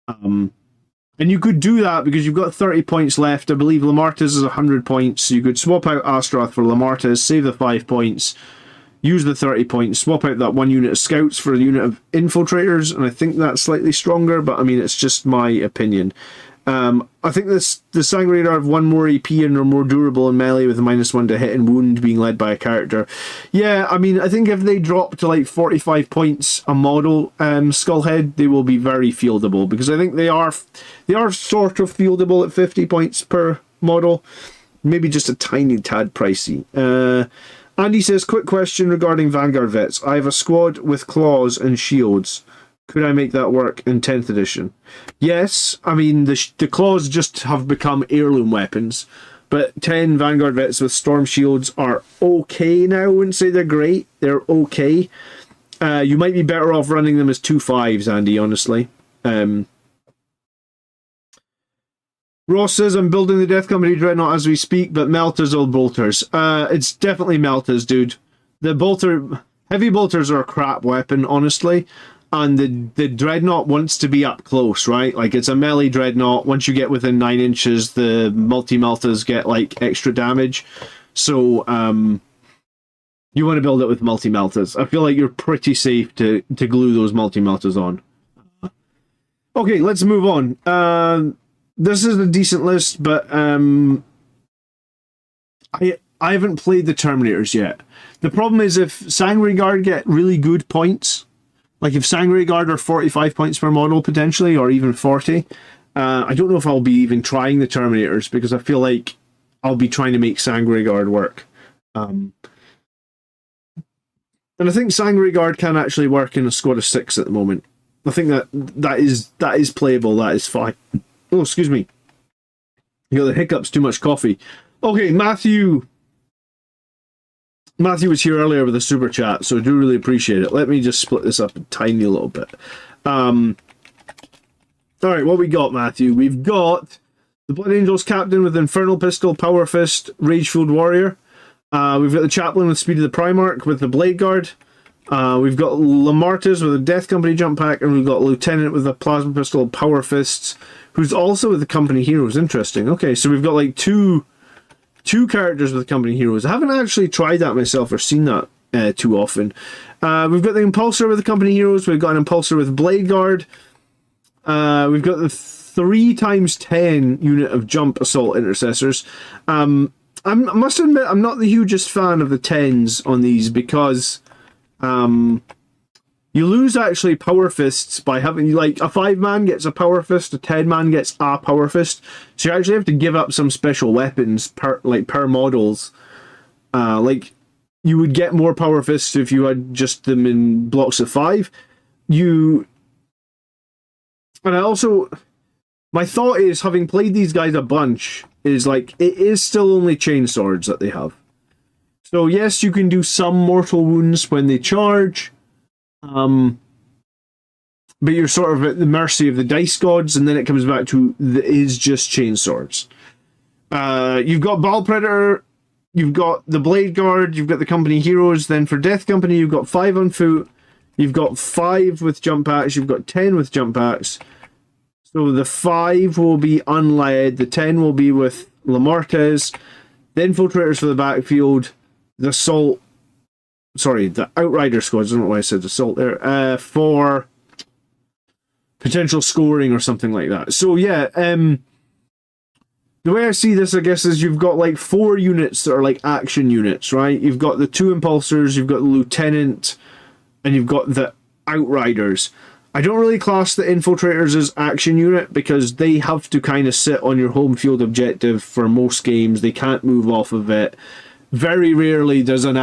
And you could do that because you've got 30 points left. I believe Lamartis is 100 points. So you could swap out Astroth for Lamartis, save the 5 points, use the 30 points, swap out that 1 unit of scouts for a unit of infiltrators, and I think that's slightly stronger, but I mean, it's just my opinion. I think the Sangre Guard have 1 more EP and are more durable in melee with a -1 to hit and wound, being led by a character. Yeah, I mean, I think if they drop to like 45 points a model, Skullhead, they will be very fieldable, because I think they are sort of fieldable at 50 points per model. Maybe just a tiny tad pricey. Andy says, quick question regarding Vanguard vets. I have a squad with claws and shields. Could I make that work in 10th edition? Yes, I mean, the claws just have become heirloom weapons, but 10 Vanguard vets with storm shields are okay now. I wouldn't say they're great. They're okay. You might be better off running them as 2 5s, Andy, honestly. Ross says, I'm building the Death Company Dreadnought as we speak, but melters or bolters? It's definitely melters, dude. Heavy bolters are a crap weapon, honestly. And the Dreadnought wants to be up close, right? Like, it's a melee Dreadnought. Once you get within 9 inches, the multi-meltas get, like, extra damage. So, you want to build it with multi-meltas. I feel like you're pretty safe to glue those multi-meltas on. Okay, let's move on. This is a decent list, but I haven't played the Terminators yet. The problem is if Sangre Guard get really good points, like if Sangre Guard are 45 points per model potentially, or even 40, I don't know if I'll be even trying the Terminators because I feel like I'll be trying to make Sangre Guard work. And I think Sangre Guard can actually work in a squad of 6 at the moment. I think that is playable. That is fine. Oh, excuse me. You got the hiccups. Too much coffee. Okay, Matthew. Matthew was here earlier with a super chat, so I do really appreciate it. Let me just split this up a tiny little bit. All right, what we got, Matthew? We've got the Blood Angels captain with Infernal Pistol, Power Fist, Rage-Fueled Warrior. We've got the Chaplain with Speed of the Primarch with the Blade Guard. We've got Lamartes with a Death Company jump pack, and we've got Lieutenant with a Plasma Pistol, Power Fists, who's also with the Company Heroes. Interesting. Okay, so we've got like two characters with the Company Heroes. I haven't actually tried that myself or seen that too often. We've got the Impulsor with the Company Heroes. We've got an Impulsor with Blade Guard. We've got the 3x10 unit of Jump Assault Intercessors. I must admit, I'm not the hugest fan of the 10s on these because you lose actually Power Fists by having, like, a 5-man gets a Power Fist, a 10-man gets a Power Fist. So you actually have to give up some special weapons per models. Like, you would get more Power Fists if you had just them in blocks of 5. And I also, my thought is, having played these guys a bunch, is like, it is still only chain swords that they have. So yes, you can do some mortal wounds when they charge, but you're sort of at the mercy of the dice gods, and then it comes back to it is just chain swords. You've got Ball Predator, you've got the Blade Guard, you've got the Company Heroes. Then for Death Company, you've got 5 on foot, you've got 5 with jump packs, you've got 10 with jump packs. So the 5 will be unled, the 10 will be with Lamartes, the Infiltrators for the backfield, the Outrider squads, I don't know why I said assault there, for potential scoring or something like that. So yeah, the way I see this, I guess, is you've got like 4 units that are like action units, right? You've got the 2 Impulsors, you've got the Lieutenant, and you've got the Outriders. I don't really class the Infiltrators as action unit because they have to kind of sit on your home field objective for most games. They can't move off of it. Very rarely there's a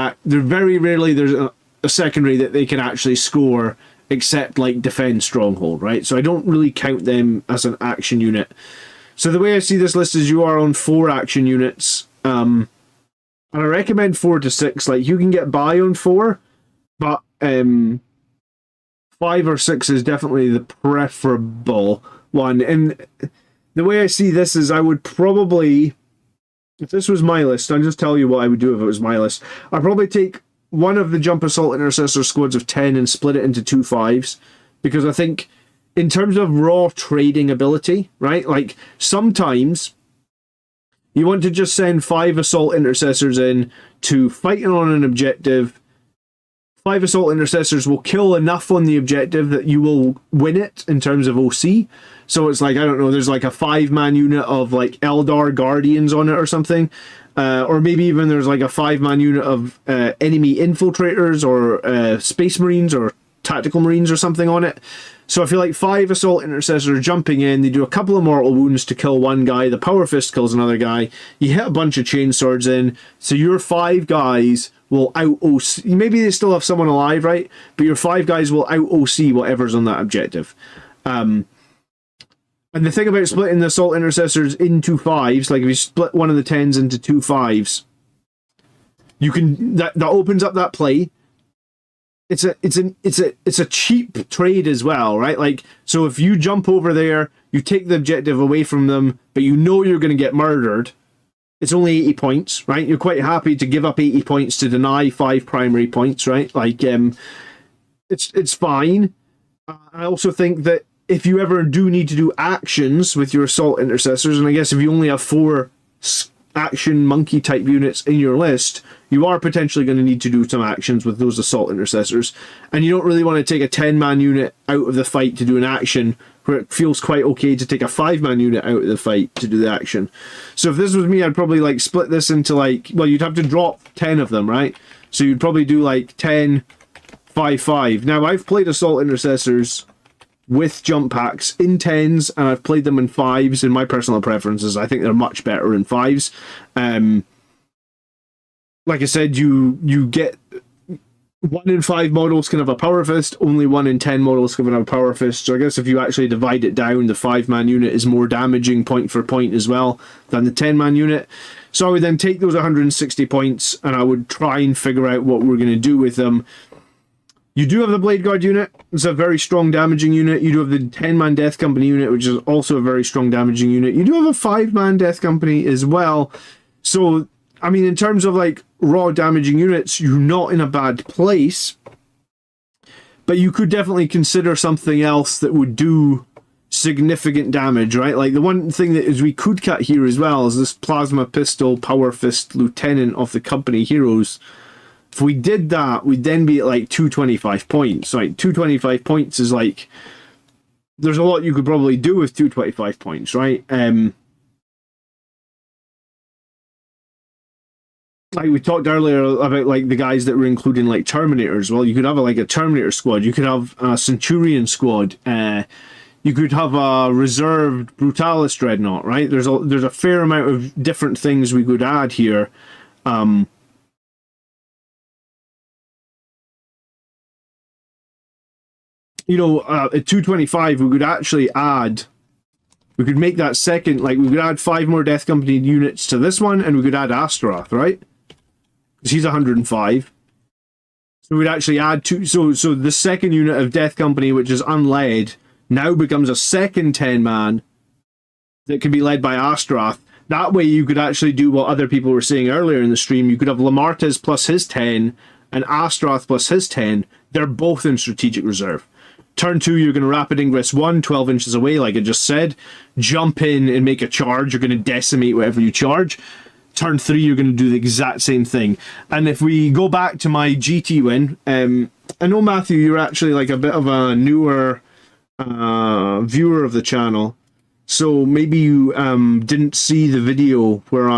secondary that they can actually score, except like defend stronghold, right? So I don't really count them as an action unit. So the way I see this list is you are on 4 action units, and I recommend 4 to 6. Like, you can get by on 4, but 5 or 6 is definitely the preferable one. And the way I see this is I would probably, if this was my list, I'll just tell you what I would do if it was my list. I'd probably take one of the Jump Assault Intercessor squads of 10 and split it into 2 5s. Because I think in terms of raw trading ability, right? Like, sometimes you want to just send 5 Assault Intercessors in to fighting on an objective. 5 Assault Intercessors will kill enough on the objective that you will win it in terms of OC. So it's like, I don't know, there's like a 5-man unit of like Eldar Guardians on it or something. Or maybe even there's like a 5-man unit of enemy infiltrators or Space Marines or Tactical Marines or something on it. So I feel like 5 Assault Intercessors jumping in, they do a couple of mortal wounds to kill one guy, the Power Fist kills another guy, you hit a bunch of chain swords in, so your 5 guys will out OC. Maybe they still have someone alive, right? But your 5 guys will out OC whatever's on that objective. And the thing about splitting the Assault Intercessors into 5s, like if you split one of the 10s into 2 5s, you can that opens up that play. It's a cheap trade as well, right? Like, so if you jump over there, you take the objective away from them, but you know you're going to get murdered. It's only 80 points, right? You're quite happy to give up 80 points to deny 5 primary points, right? Like, it's fine. I also think that if you ever do need to do actions with your Assault Intercessors, and I guess if you only have 4 action monkey type units in your list, you are potentially going to need to do some actions with those Assault Intercessors, and you don't really want to take a 10-man unit out of the fight to do an action where it feels quite okay to take a 5-man unit out of the fight to do the action. So if this was me, I'd probably like split this into like, well, you'd have to drop 10 of them, right? So you'd probably do like 10, 5, 5. Now I've played Assault Intercessors with jump packs in 10s, and I've played them in 5s. In my personal preferences, I think they're much better in 5s. Like I said, you get 1 in 5 models can have a power fist, only 1 in 10 models can have a power fist. So I guess if you actually divide it down, the 5-man unit is more damaging point for point as well than the 10-man unit. So I would then take those 160 points and I would try and figure out what we're going to do with them. You do have the Blade Guard unit. It's a very strong damaging unit. You do have the 10-man Death Company unit, which is also a very strong damaging unit. You do have a 5-man Death Company as well. So, I mean, in terms of like raw damaging units, you're not in a bad place. But you could definitely consider something else that would do significant damage, right? Like the one thing that is we could cut here as well is this Plasma Pistol Power Fist Lieutenant of the Company Heroes. If we did that, we'd then be at like 225 points. Like 225 points is like, there's a lot you could probably do with 225 points, right? Like we talked earlier about like the guys that were including like Terminators. Well, you could have like a Terminator squad. You could have a Centurion squad. You could have a reserved Brutalis Dreadnought, right? There's a fair amount of different things we could add here. You know, at 225, we could actually add, we could make that second, like, we could add 5 more Death Company units to this one, and we could add Astaroth, right? Because he's 105. So we'd actually add 2, so the second unit of Death Company, which is unled, now becomes a second 10-man that can be led by Astaroth. That way you could actually do what other people were saying earlier in the stream. You could have Lamartes plus his 10, and Astaroth plus his 10. They're both in strategic reserve. Turn 2, you're going to rapid ingress 1, 12 inches away, like I just said. Jump in and make a charge. You're going to decimate whatever you charge. Turn 3, you're going to do the exact same thing. And if we go back to my GT win, I know, Matthew, you're actually like a bit of a newer viewer of the channel. So maybe you didn't see the video where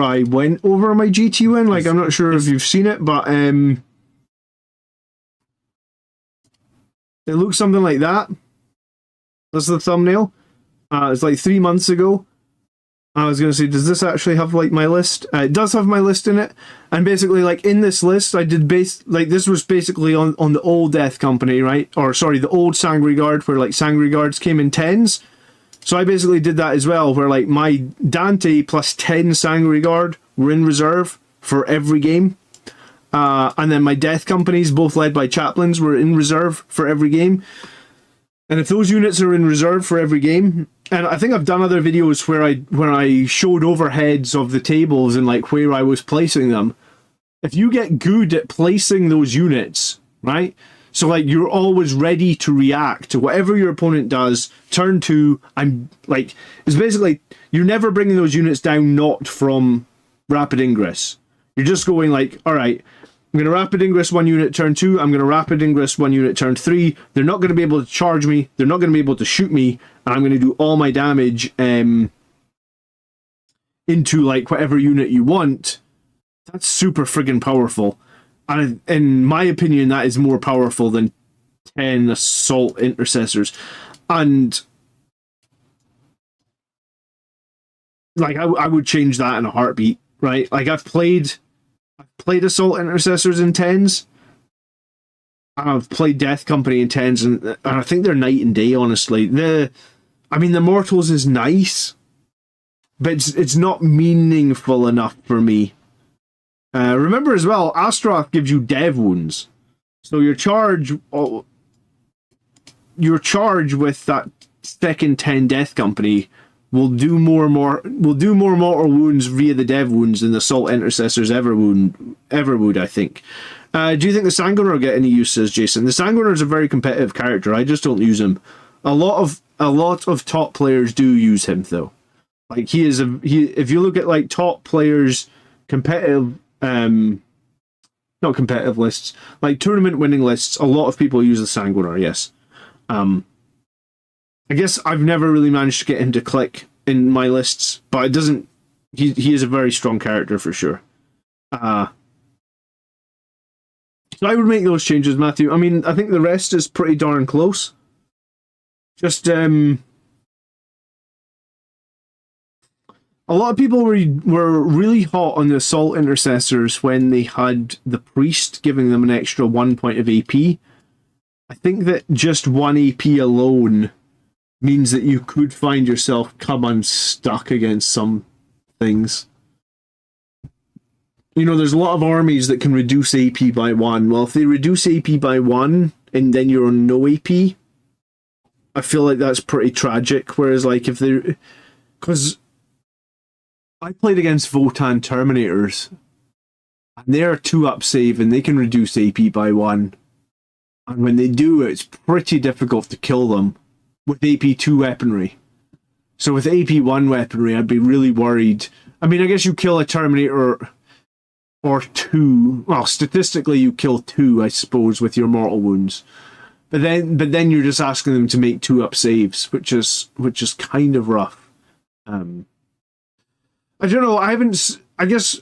I went over my GT win. Like, I'm not sure if you've seen it, but it looks something like that. That's the thumbnail. It's like 3 months ago. I was going to say, does this actually have like my list? It does have my list in it. And basically, like in this list, I did this was basically on the old Death Company, right? Or sorry, the old Sangri Guard, where like Sangri Guards came in 10s. So I basically did that as well, where like my Dante plus 10 Sangri Guard were in reserve for every game. And then my Death Companies, both led by Chaplains, were in reserve for every game. And if those units are in reserve for every game, and I think I've done other videos where I showed overheads of the tables and like where I was placing them. If you get good at placing those units, right? So like you're always ready to react to whatever your opponent does. Turn 2, I'm like, it's basically you're never bringing those units down not from rapid ingress. You're just going like, all right, I'm going to rapid ingress 1 unit turn 2. I'm going to rapid ingress 1 unit turn 3. They're not going to be able to charge me. They're not going to be able to shoot me. And I'm going to do all my damage into like whatever unit you want. That's super friggin' powerful. And in my opinion, that is more powerful than 10 Assault Intercessors. And like I would change that in a heartbeat, right? Like I've played Assault Intercessors in 10s. And I've played Death Company in 10s, and I think they're night and day, honestly. The Mortals is nice, but it's not meaningful enough for me. Remember as well, Astaroth gives you dev wounds. So your charge with that second 10 Death Company will do more mortal wounds via the dev wounds than the Assault Intercessors ever would, I think. Do you think the Sanguinar will get any use, says Jason? The Sanguinar is a very competitive character. I just don't use him. A lot of top players do use him though. Like if you look at like top players competitive, not competitive lists, like tournament winning lists, a lot of people use the Sanguinar, yes. I guess I've never really managed to get him to click in my lists, but it doesn't, he is a very strong character for sure. So I would make those changes, Matthew. I mean, I think the rest is pretty darn close. Just, a lot of people were really hot on the Assault Intercessors when they had the Priest giving them an extra 1 point of AP. I think that just 1 AP alone means that you could find yourself come unstuck against some things. You know, there's a lot of armies that can reduce AP by 1. Well, if they reduce AP by 1 and then you're on no AP, I feel like that's pretty tragic. Whereas, like, if they... Because I played against Votann Terminators, and they're 2-up save, and they can reduce AP by 1. And when they do, it's pretty difficult to kill them with AP 2 weaponry. So with AP 1 weaponry, I'd be really worried. I mean, I guess you kill a Terminator or 2. Well, statistically, you kill 2, I suppose, with your mortal wounds. But then you're just asking them to make 2-up saves, which is kind of rough. I don't know, I guess,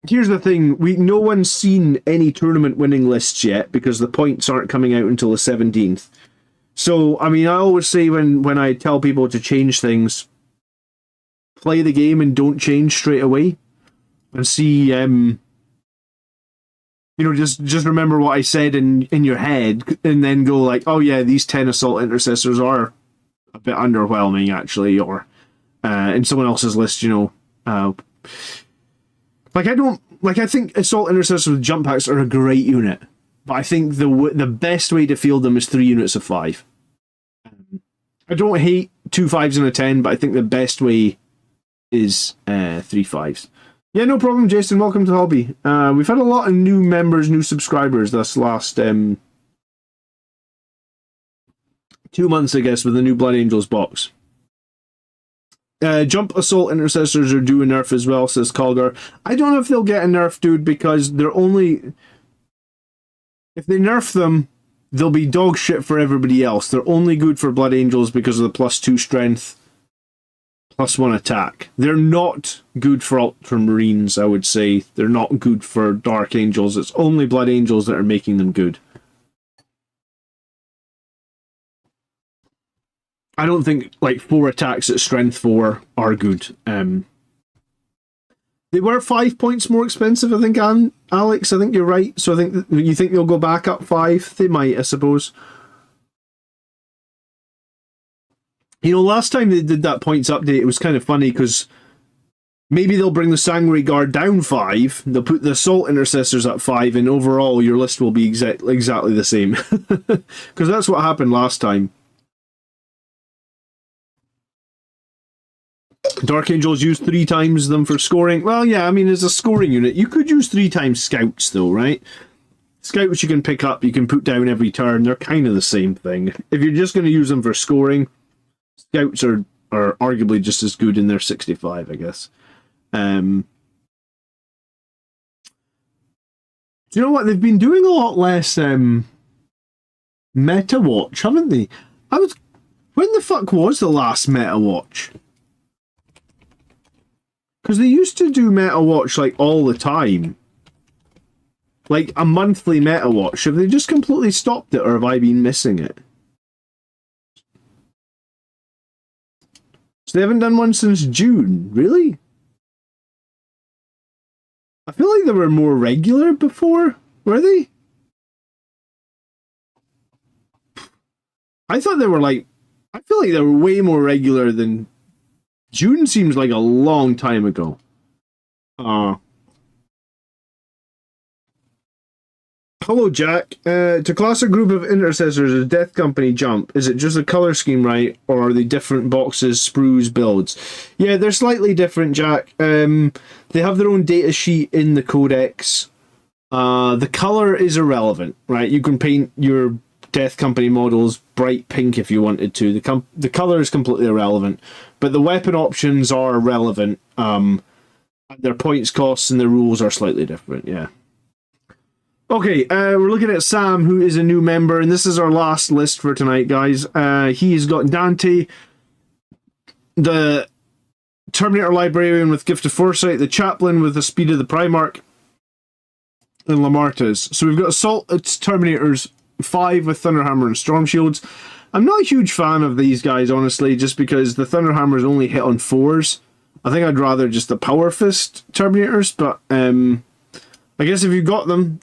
here's the thing, no one's seen any tournament winning lists yet, because the points aren't coming out until the 17th. So, I mean, I always say when I tell people to change things, play the game and don't change straight away. And see, just remember what I said in your head, and then go like, oh yeah, these 10 Assault Intercessors are a bit underwhelming, actually, or in someone else's list, I think Assault Intercessors with jump packs are a great unit, but I think the best way to field them is 3 units of 5. I don't hate 2 5s and a 10, but I think the best way is 3 5s. Yeah, no problem, Jason. Welcome to the hobby. We've had a lot of new members, new subscribers this last 2 months, I guess, with the new Blood Angels box. Jump Assault Intercessors are due a nerf as well, says Calgar. I don't know if they'll get a nerf, dude, because they're only... If they nerf them, they'll be dog shit for everybody else. They're only good for Blood Angels because of the +2 strength, +1 attack. They're not good for Ultramarines, I would say. They're not good for Dark Angels. It's only Blood Angels that are making them good. I don't think, 4 attacks at strength 4 are good. They were 5 points more expensive, I think, Alex. I think you're right. So I think you think they'll go back up 5? They might, I suppose. Last time they did that points update, it was kind of funny, because maybe they'll bring the Sanguinary Guard down 5, they'll put the Assault Intercessors at 5, and overall your list will be exactly the same. Because that's what happened last time. Dark Angels use 3 times them for scoring. Well, yeah, I mean, as a scoring unit, you could use 3 times Scouts, though, right? Scouts you can pick up, you can put down every turn. They're kind of the same thing. If you're just going to use them for scoring, Scouts are arguably just as good in their 65, I guess. Do you know what? They've been doing a lot less Meta Watch, haven't they? When the fuck was the last Meta Watch? Because they used to do Meta Watch all the time. Like a monthly Meta Watch. Have they just completely stopped it, or have I been missing it? So they haven't done one since June, really? I feel like they were more regular before, were they? I thought they were I feel like they were way more regular than... June seems like a long time ago. Hello, Jack. To class a group of intercessors as Death Company jump, is it just a colour scheme right, or are they different boxes, sprues, builds? Yeah, they're slightly different, Jack. They have their own data sheet in the codex. The colour is irrelevant, right? You can paint your Death Company models bright pink if you wanted to. The colour is completely irrelevant, but the weapon options are relevant. Their points costs and their rules are slightly different, yeah. Okay, we're looking at Sam, who is a new member, and this is our last list for tonight, guys. He's got Dante, the Terminator Librarian with Gift of Foresight, the Chaplain with the Speed of the Primarch, and Lamartez. So we've got Assault Terminators, 5 with Thunderhammer and Storm Shields. I'm not a huge fan of these guys, honestly, just because the Thunderhammers only hit on 4s. I think I'd rather just the Power Fist Terminators, but I guess if you've got them,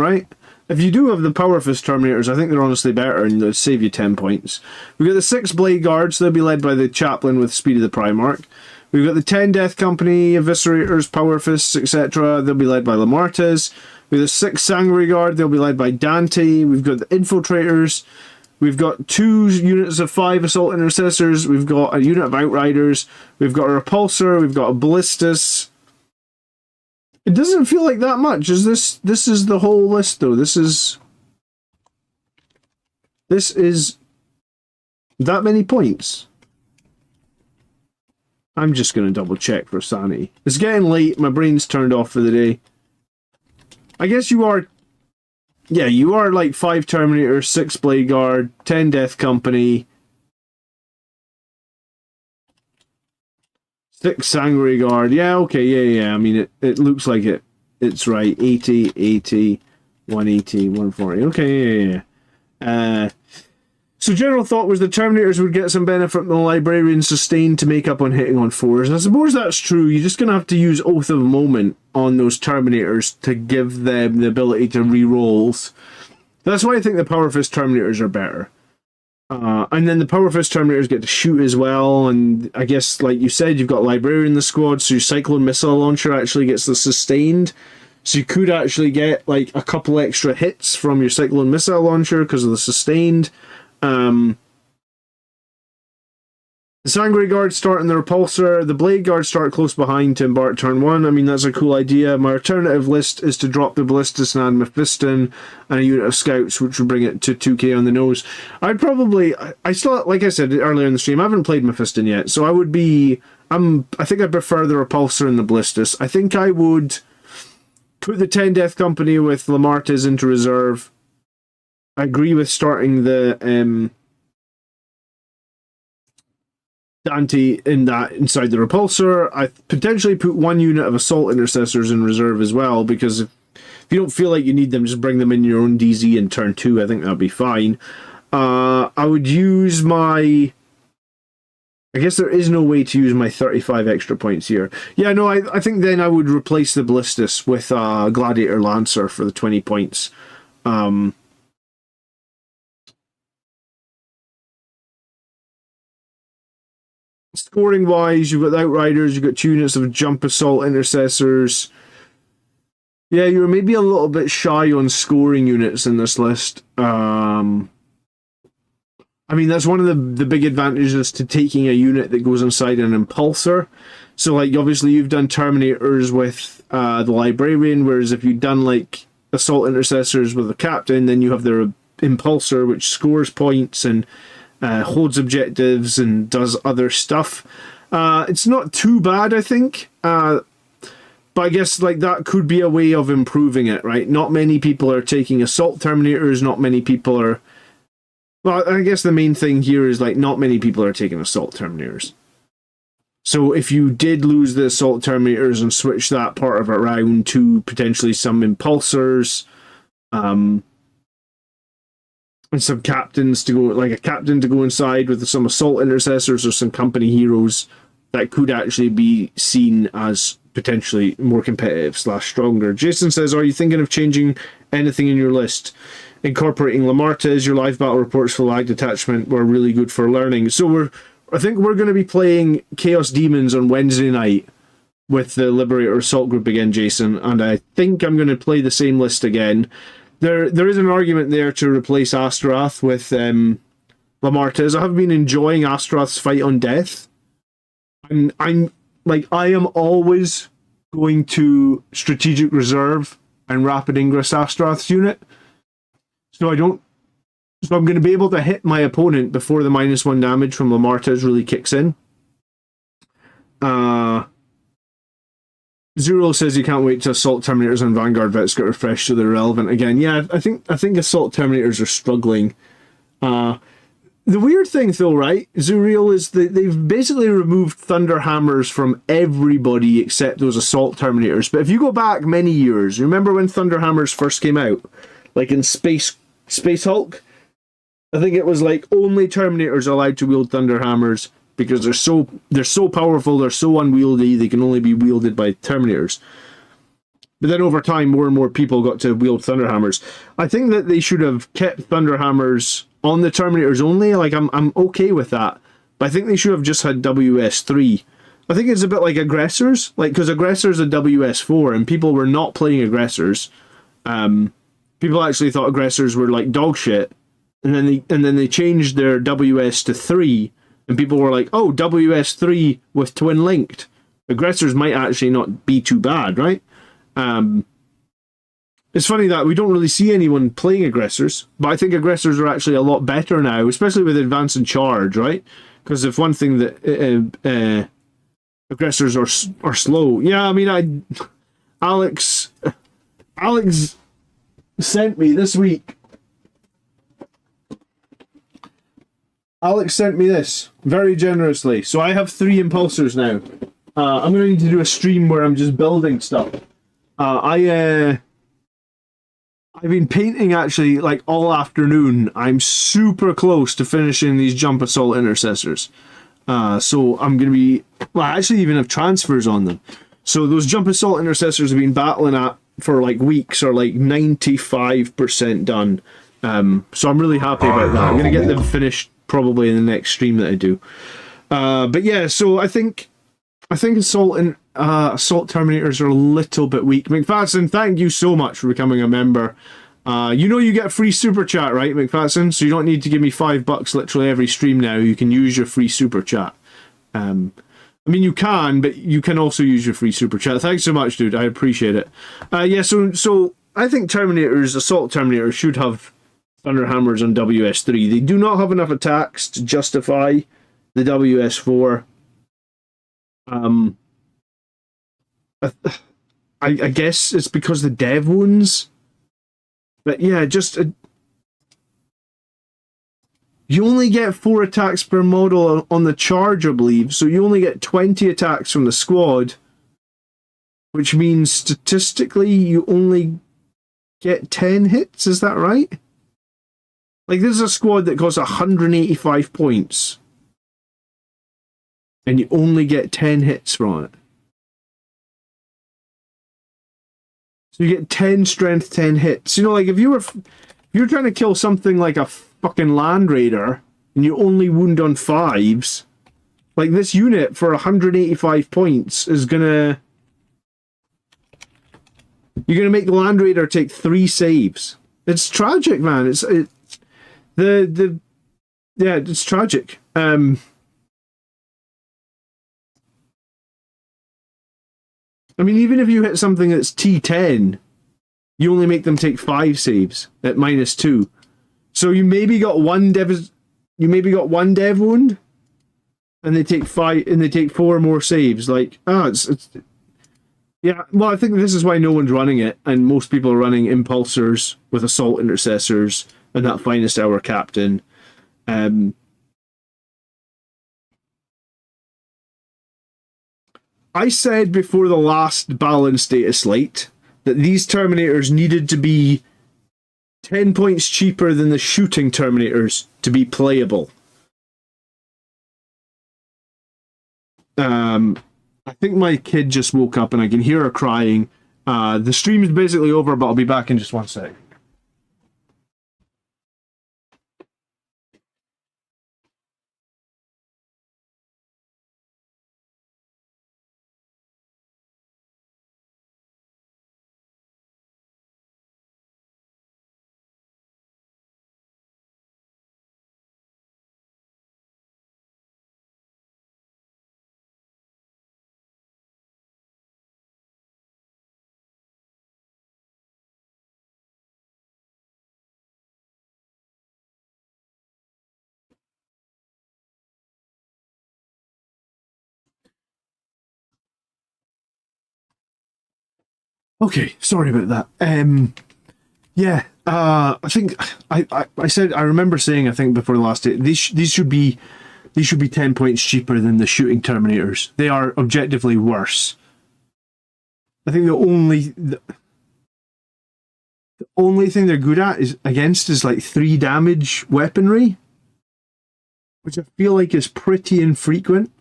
right? If you do have the Power Fist Terminators, I think they're honestly better and they'll save you 10 points. We've got the 6 Blade Guards, they'll be led by the Chaplain with Speed of the Primarch. We've got the 10 Death Company, Eviscerators, Power Fists, etc. They'll be led by Lamartez. We've got the 6 Sangre Guard, they'll be led by Dante. We've got the Infiltrators. We've got 2 units of 5 Assault Intercessors. We've got a unit of Outriders. We've got a Repulsor. We've got a Ballistus. It doesn't feel like that much. Is this is the whole list, though. This is that many points. I'm just going to double check for sanity. It's getting late. My brain's turned off for the day. I guess you are... Yeah, you are like 5 Terminators, 6 Blade Guard, 10 Death Company, 6 Sangre Guard. Yeah, okay, yeah. I mean, it looks like it's right. 80, 80, 180, 140. Okay, yeah. So general thought was the Terminators would get some benefit from the Librarian Sustain to make up on hitting on 4s. And I suppose that's true. You're just going to have to use Oath of Moment on those Terminators to give them the ability to re-rolls. That's why I think the Power Fist Terminators are better. And then the Power Fist Terminators get to shoot as well. And I guess, like you said, you've got Librarian in the squad, so your Cyclone Missile Launcher actually gets the Sustained. So you could actually get like a couple extra hits from your Cyclone Missile Launcher because of the Sustained. The Sangre Guard start in the Repulsor. The Blade Guard start close behind to embark turn 1. I mean, that's a cool idea. My alternative list is to drop the Ballistus and add Mephiston and a unit of Scouts, which would bring it to 2k on the nose. I'd probably... I still, like I said earlier in the stream, I haven't played Mephiston yet, so I would be... I think I prefer the Repulsor and the Ballistus. I think I would put the 10 Death Company with Lamartez into reserve. I agree with starting the Dante inside the Repulsor. I potentially put 1 unit of Assault Intercessors in reserve as well, because if you don't feel like you need them, just bring them in your own DZ in turn 2. I think that'd be fine. I would use my... I guess there is no way to use my 35 extra points here. Yeah, no, I think then I would replace the Ballistus with Gladiator Lancer for the 20 points. Scoring wise, you've got the Outriders, you've got 2 units of Jump Assault Intercessors. Yeah, you're maybe a little bit shy on scoring units in this list. I mean, that's one of the big advantages to taking a unit that goes inside an Impulsor. So, like, obviously you've done Terminators with the Librarian, whereas if you've done, like, Assault Intercessors with the Captain, then you have the Impulsor, which scores points and holds objectives and does other stuff. It's not too bad, I think. But I guess like that could be a way of improving it, right? Not many people are taking Assault Terminators. Not many people are... Well, I guess the main thing here is like not many people are taking Assault Terminators. So if you did lose the Assault Terminators and switch that part of it around to potentially some Impulsors, and some captains to go, like a captain to go inside with some Assault Intercessors or some company heroes, that could actually be seen as potentially more competitive / stronger. Jason says, are you thinking of changing anything in your list? Incorporating Lamartez, your live battle reports for lag detachment were really good for learning. So I think we're going to be playing Chaos Demons on Wednesday night with the Liberator Assault group again, Jason, and I think I'm going to play the same list again. There is an argument there to replace Astaroth with Lamartez. I have been enjoying Astaroth's fight on death. I am always going to strategic reserve and rapid ingress Astaroth's unit. So I'm going to be able to hit my opponent before the -1 damage from Lamartez really kicks in. Zero says he can't wait to Assault Terminators and Vanguard vets get refreshed so they're relevant again. Yeah, I think Assault Terminators are struggling. The weird thing, though, right, Zuriel, is that they've basically removed Thunder Hammers from everybody except those Assault Terminators. But if you go back many years, remember when Thunder Hammers first came out? Like in Space Hulk? I think it was like only Terminators are allowed to wield Thunder Hammers because they're so powerful, they're so unwieldy, they can only be wielded by Terminators. But then over time, more and more people got to wield Thunder Hammers. I think that they should have kept Thunder Hammers on the Terminators only. Like, I'm okay with that. But I think they should have just had WS3. I think it's a bit like Aggressors. Like, because Aggressors are WS4, and people were not playing Aggressors. People actually thought Aggressors were, like, dog shit. And then they changed their WS to 3, and people were like, oh, WS3 with twin linked. Aggressors might actually not be too bad, right? It's funny that we don't really see anyone playing Aggressors, but I think Aggressors are actually a lot better now, especially with Advance and Charge, right? Because if one thing that Aggressors are slow. Yeah, I mean, Alex sent me this week. Alex sent me this very generously. So I have 3 impulsors now. I'm going to need to do a stream where I'm just building stuff. I've been painting actually like all afternoon. I'm super close to finishing these Jump Assault Intercessors. So I'm going to be... Well, I actually even have transfers on them. So those Jump Assault Intercessors have been battling at for like weeks, are like 95% done. So I'm really happy about that. I'm going to get them finished probably in the next stream that I do. But yeah, so I think Assault Terminators are a little bit weak. McFadden, thank you so much for becoming a member. You know you get a free super chat, right, McFadden? So you don't need to give me $5 literally every stream now. You can use your free super chat. I mean, you can, but you can also use your free super chat. Thanks so much, dude. I appreciate it. Yeah, so I think Assault Terminators should have Thunder Hammers on WS3. They do not have enough attacks to justify the WS4. I guess it's because the dev wounds. But yeah, just... you only get 4 attacks per model on the charge, I believe. So you only get 20 attacks from the squad. Which means statistically you only get 10 hits, is that right? Like, this is a squad that costs 185 points. And you only get 10 hits from it. So you get 10 strength, 10 hits. You know, like, if you're trying to kill something like a fucking Land Raider, and you only wound on 5s, like, this unit for 185 points is gonna... You're gonna make the Land Raider take 3 saves. It's tragic, man. It's tragic. I mean, even if you hit something that's T10, you only make them take 5 saves at -2. So you maybe got one dev wound, and they take 5, and they take 4 more saves. Like, it's yeah. Well, I think this is why no one's running it, and most people are running Impulsors with Assault Intercessors and that Finest Hour Captain. I said before the last balance data slate that these Terminators needed to be 10 points cheaper than the shooting Terminators to be playable. I think my kid just woke up and I can hear her crying. The stream is basically over, but I'll be back in just 1 sec. Okay, sorry about that. Yeah, I think I said, I remember saying, I think before the last day, these should be 10 points cheaper than the shooting Terminators. They are objectively worse. I think the only thing they're good at is like 3 damage weaponry, which I feel like is pretty infrequent.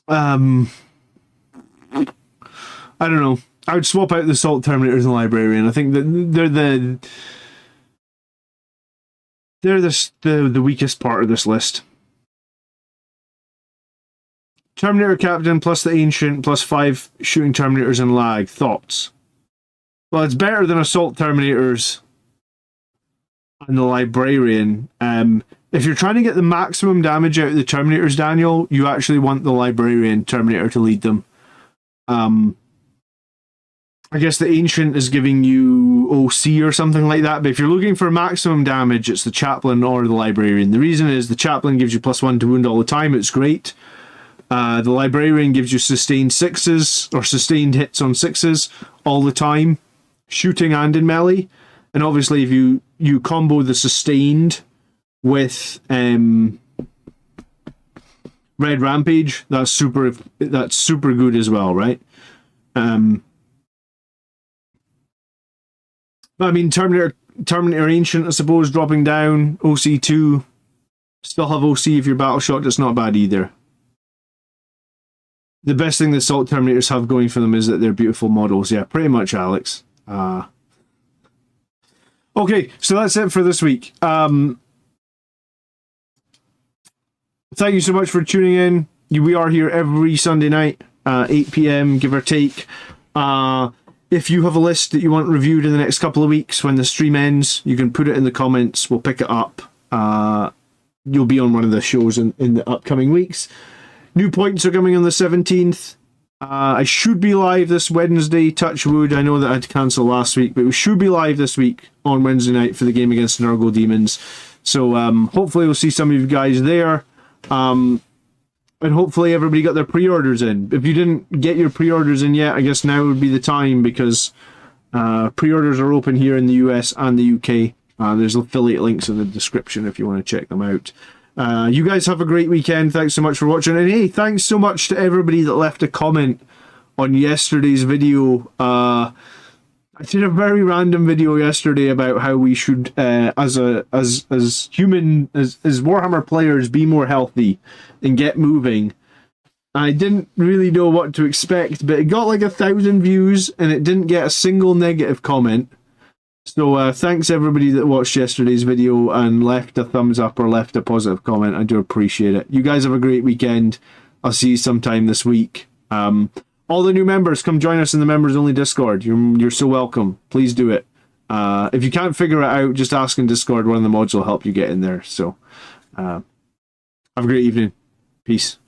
I don't know. I would swap out the Assault Terminators and Librarian. I think that they're the weakest part of this list. Terminator Captain plus the Ancient plus 5 shooting Terminators and lag. Thoughts? Well, it's better than Assault Terminators and the Librarian. If you're trying to get the maximum damage out of the Terminators, Daniel, you actually want the Librarian Terminator to lead them. I guess the Ancient is giving you OC or something like that, but if you're looking for maximum damage, it's the Chaplain or the Librarian. The reason is the Chaplain gives you +1 to wound all the time, it's great. The Librarian gives you sustained 6s, or sustained hits on 6s all the time, shooting and in melee. And obviously if you combo the sustained with Red Rampage, that's super good as well, right? But I mean, Terminator Ancient, I suppose, dropping down, OC2, still have OC if you're battle shocked, it's not bad either. The best thing the Assault Terminators have going for them is that they're beautiful models. Yeah, pretty much, Alex. Okay, so that's it for this week. Thank you so much for tuning in. We are here every Sunday night, 8 PM, give or take. If you have a list that you want reviewed in the next couple of weeks when the stream ends, you can put it in the comments. We'll pick it up. You'll be on one of the shows in the upcoming weeks. New points are coming on the 17th. I should be live this Wednesday, touch wood. I know that I had to cancel last week, but we should be live this week on Wednesday night for the game against Nurgle Demons. So hopefully we'll see some of you guys there. And hopefully everybody got their pre-orders in. If you didn't get your pre-orders in yet, I guess now would be the time, because pre-orders are open here in the US and the UK. There's affiliate links in the description if you want to check them out. You guys have a great weekend. Thanks so much for watching. And hey, thanks so much to everybody that left a comment on yesterday's video. I did a very random video yesterday about how we should, as Warhammer players, be more healthy and get moving. I didn't really know what to expect, but it got like 1,000 views and it didn't get a single negative comment. So thanks everybody that watched yesterday's video and left a thumbs up or left a positive comment. I do appreciate it. You guys have a great weekend. I'll see you sometime this week. All the new members, come join us in the members only Discord. You're so welcome. Please do it. If you can't figure it out, just ask in Discord. One of the mods will help you get in there. So have a great evening. Peace.